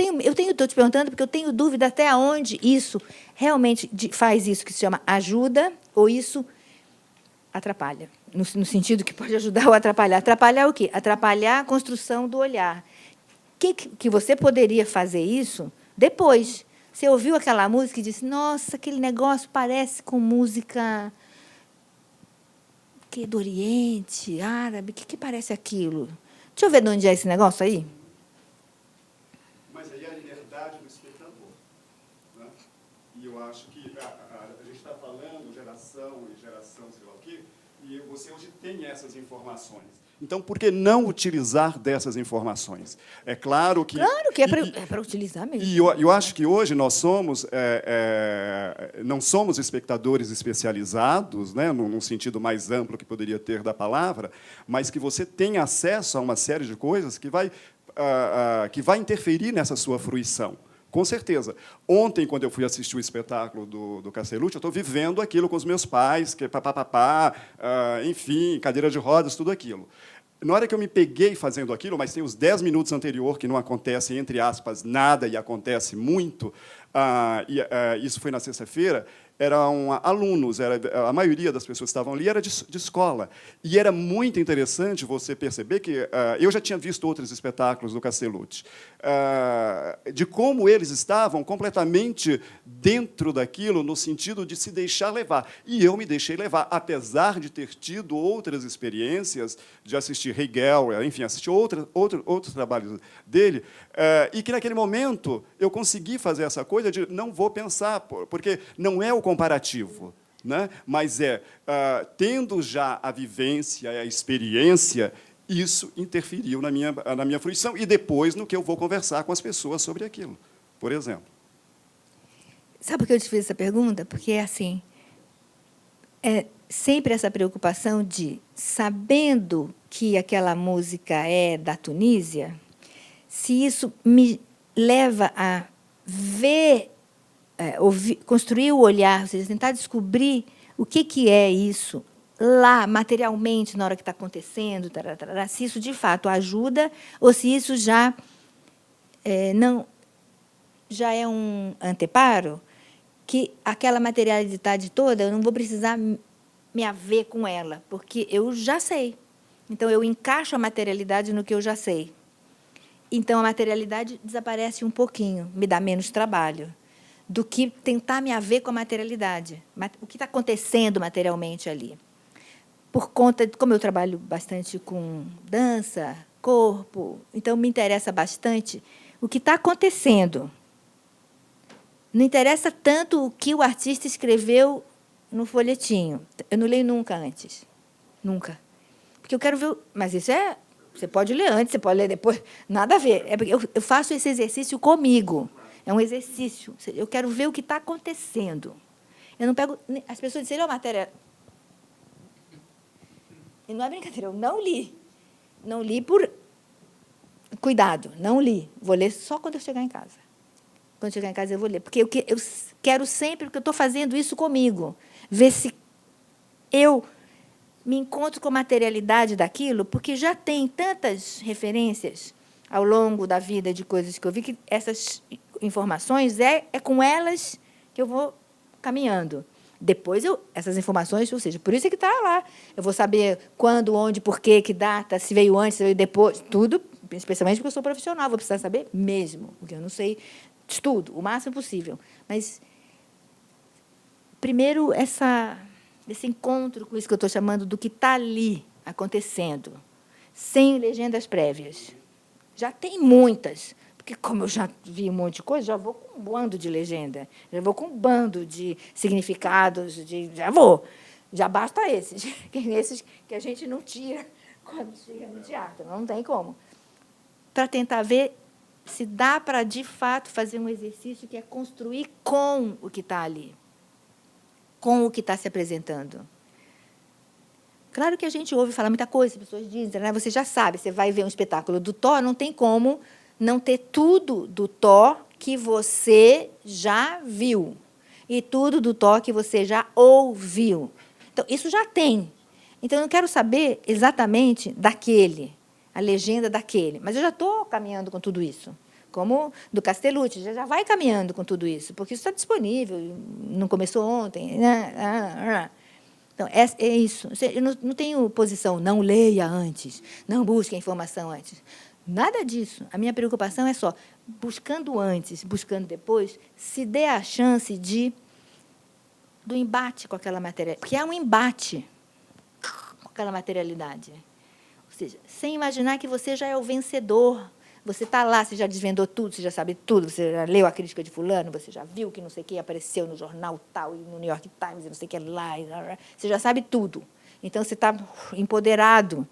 te perguntando porque eu tenho dúvida até onde isso realmente faz isso que se chama ajuda ou isso atrapalha. No sentido que pode ajudar ou atrapalhar. Atrapalhar o quê? Atrapalhar a construção do olhar. Que você poderia fazer isso depois. Você ouviu aquela música e disse, nossa, aquele negócio parece com música que do Oriente, árabe, o que parece aquilo? Deixa eu ver de onde é esse negócio aí. Mas aí é a liberdade do espectador. Né? E eu acho que a gente está falando geração e geração, sei lá o quê, e você hoje tem essas informações. Então, por que não utilizar dessas informações? É claro que... Claro que é para utilizar mesmo. E eu acho que hoje nós somos, não somos espectadores especializados, né, num sentido mais amplo que poderia ter da palavra, mas que você tem acesso a uma série de coisas que vai interferir nessa sua fruição. Com certeza. Ontem, quando eu fui assistir o espetáculo do Castellucci, eu estou vivendo aquilo com os meus pais, que enfim, cadeira de rodas, tudo aquilo. Na hora que eu me peguei fazendo aquilo, mas tem os 10 minutos anterior que não acontece, entre aspas, nada, e acontece muito, isso foi na sexta-feira, eram alunos, a maioria das pessoas que estavam ali era de escola. E era muito interessante você perceber que... eu já tinha visto outros espetáculos do Castellucci, de como eles estavam completamente dentro daquilo, no sentido de se deixar levar. E eu me deixei levar, apesar de ter tido outras experiências, de assistir Hegel, enfim, assistir outros trabalhos dele, e que, naquele momento, eu consegui fazer essa coisa de não vou pensar, porque não é o comparativo, né? Mas tendo já a vivência, a experiência, isso interferiu na minha fruição e depois no que eu vou conversar com as pessoas sobre aquilo, por exemplo. Sabe por que eu te fiz essa pergunta? Porque assim, é sempre essa preocupação de, sabendo que aquela música é da Tunísia, se isso me leva a ver, construir o olhar, ou seja, tentar descobrir o que é isso lá, materialmente, na hora que está acontecendo, se isso, de fato, ajuda ou se isso já é um anteparo, que aquela materialidade toda, eu não vou precisar me haver com ela, porque eu já sei. Então, eu encaixo a materialidade no que eu já sei. Então, a materialidade desaparece um pouquinho, me dá menos trabalho do que tentar me haver com a materialidade. O que está acontecendo materialmente ali? Por conta de como eu trabalho bastante com dança, corpo, então me interessa bastante o que está acontecendo. Não interessa tanto o que o artista escreveu no folhetinho. Eu não leio nunca antes. Nunca. Porque eu quero ver... Mas isso é... Você pode ler antes, você pode ler depois. Nada a ver. É porque eu faço esse exercício comigo. É um exercício. Eu quero ver o que está acontecendo. Eu não pego... As pessoas disseram, matéria... E não é brincadeira, eu não li. Não li por... Cuidado, não li. Vou ler só quando eu chegar em casa. Quando chegar em casa, eu vou ler. Porque eu quero sempre, porque eu estou fazendo isso comigo. Ver se eu me encontro com a materialidade daquilo, porque já tem tantas referências ao longo da vida de coisas que eu vi, que essas informações, é com elas que eu vou caminhando. Depois, essas informações, ou seja, por isso é que está lá. Eu vou saber quando, onde, por quê, que data, se veio antes, se veio depois, tudo, especialmente porque eu sou profissional, vou precisar saber mesmo, porque eu não sei, estudo o máximo possível. Mas, primeiro, esse encontro com isso que eu estou chamando do que está ali acontecendo, sem legendas prévias. Já tem muitas, porque, como eu já vi um monte de coisa, já vou com um bando de legenda, já vou com um bando de significados, já vou. Já basta esses que a gente não tira quando chega no teatro, não tem como. Para tentar ver se dá para, de fato, fazer um exercício que é construir com o que está ali, com o que está se apresentando. Claro que a gente ouve falar muita coisa, as pessoas dizem, né? Você já sabe, você vai ver um espetáculo do Thor, não tem como não ter tudo do Thor que você já viu e tudo do Thor que você já ouviu. Então, isso já tem. Então, eu não quero saber exatamente daquele, a legenda daquele, mas eu já estou caminhando com tudo isso. Como do Castellucci, já vai caminhando com tudo isso, porque isso está disponível, não começou ontem. Então, é isso. Eu não tenho posição, não leia antes, não busque a informação antes. Nada disso. A minha preocupação é só, buscando antes, buscando depois, se dê a chance do embate com aquela matéria. Porque há um embate. aquela materialidade. Ou seja, sem imaginar que você já é o vencedor. Você está lá, você já desvendou tudo, você já sabe tudo, você já leu a crítica de fulano, você já viu que não sei o que apareceu no jornal tal, e no New York Times, e não sei o que lá, você já sabe tudo. Então, você está empoderado.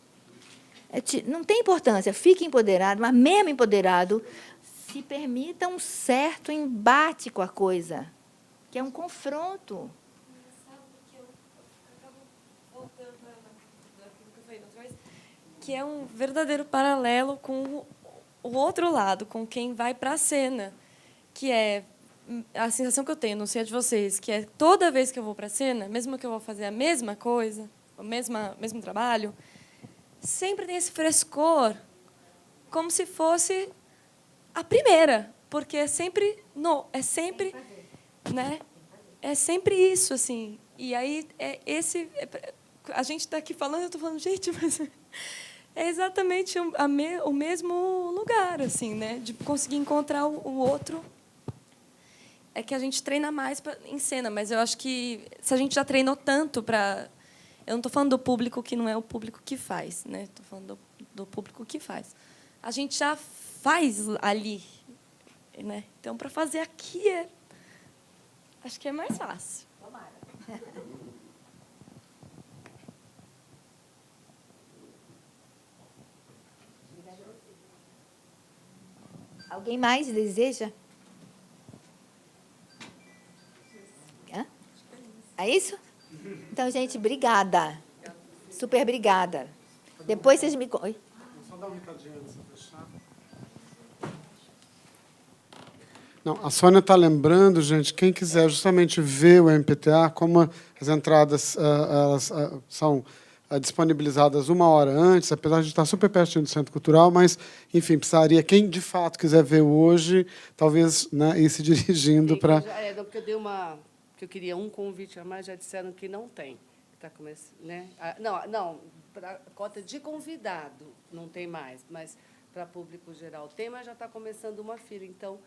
Não tem importância, fique empoderado, mas mesmo empoderado, se permita um certo embate com a coisa, que é um confronto. Que é um verdadeiro paralelo com o outro lado, com quem vai para a cena, que é a sensação que eu tenho, não sei a de vocês, que é toda vez que eu vou para a cena, mesmo que eu vou fazer a mesma coisa, o mesmo trabalho, sempre tem esse frescor, como se fosse a primeira, porque é sempre né? É sempre isso, assim. E aí a gente está aqui falando, eu estou falando, gente, mas é exatamente o mesmo lugar, assim, né? De conseguir encontrar o outro. É que a gente treina mais em cena, mas eu acho que se a gente já treinou tanto para... Eu não estou falando do público que não é o público que faz, né? Estou falando do público que faz. A gente já faz ali, né? Então, para fazer aqui, acho que é mais fácil. Tomara. Alguém mais deseja? Hã? É isso? Então, gente, obrigada. Super obrigada. Depois vocês me... Oi? Só dar um recadinho antes de fechar. Não, a Sônia está lembrando, gente, quem quiser justamente ver o MPTA, como as entradas elas são disponibilizadas 1 hora antes, apesar de estar super pertinho do Centro Cultural, mas, enfim, precisaria, quem de fato quiser ver hoje, talvez, né, ir se dirigindo para... Porque eu dei que eu queria um convite a mais, já disseram que não tem. Tá começando, né? Não, para cota de convidado não tem mais, mas para público geral tem, mas já está começando uma fila, então...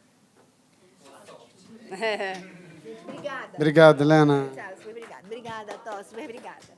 Obrigada. Obrigada, Helena. Tchau, super obrigada. Obrigada, Tó, super obrigada.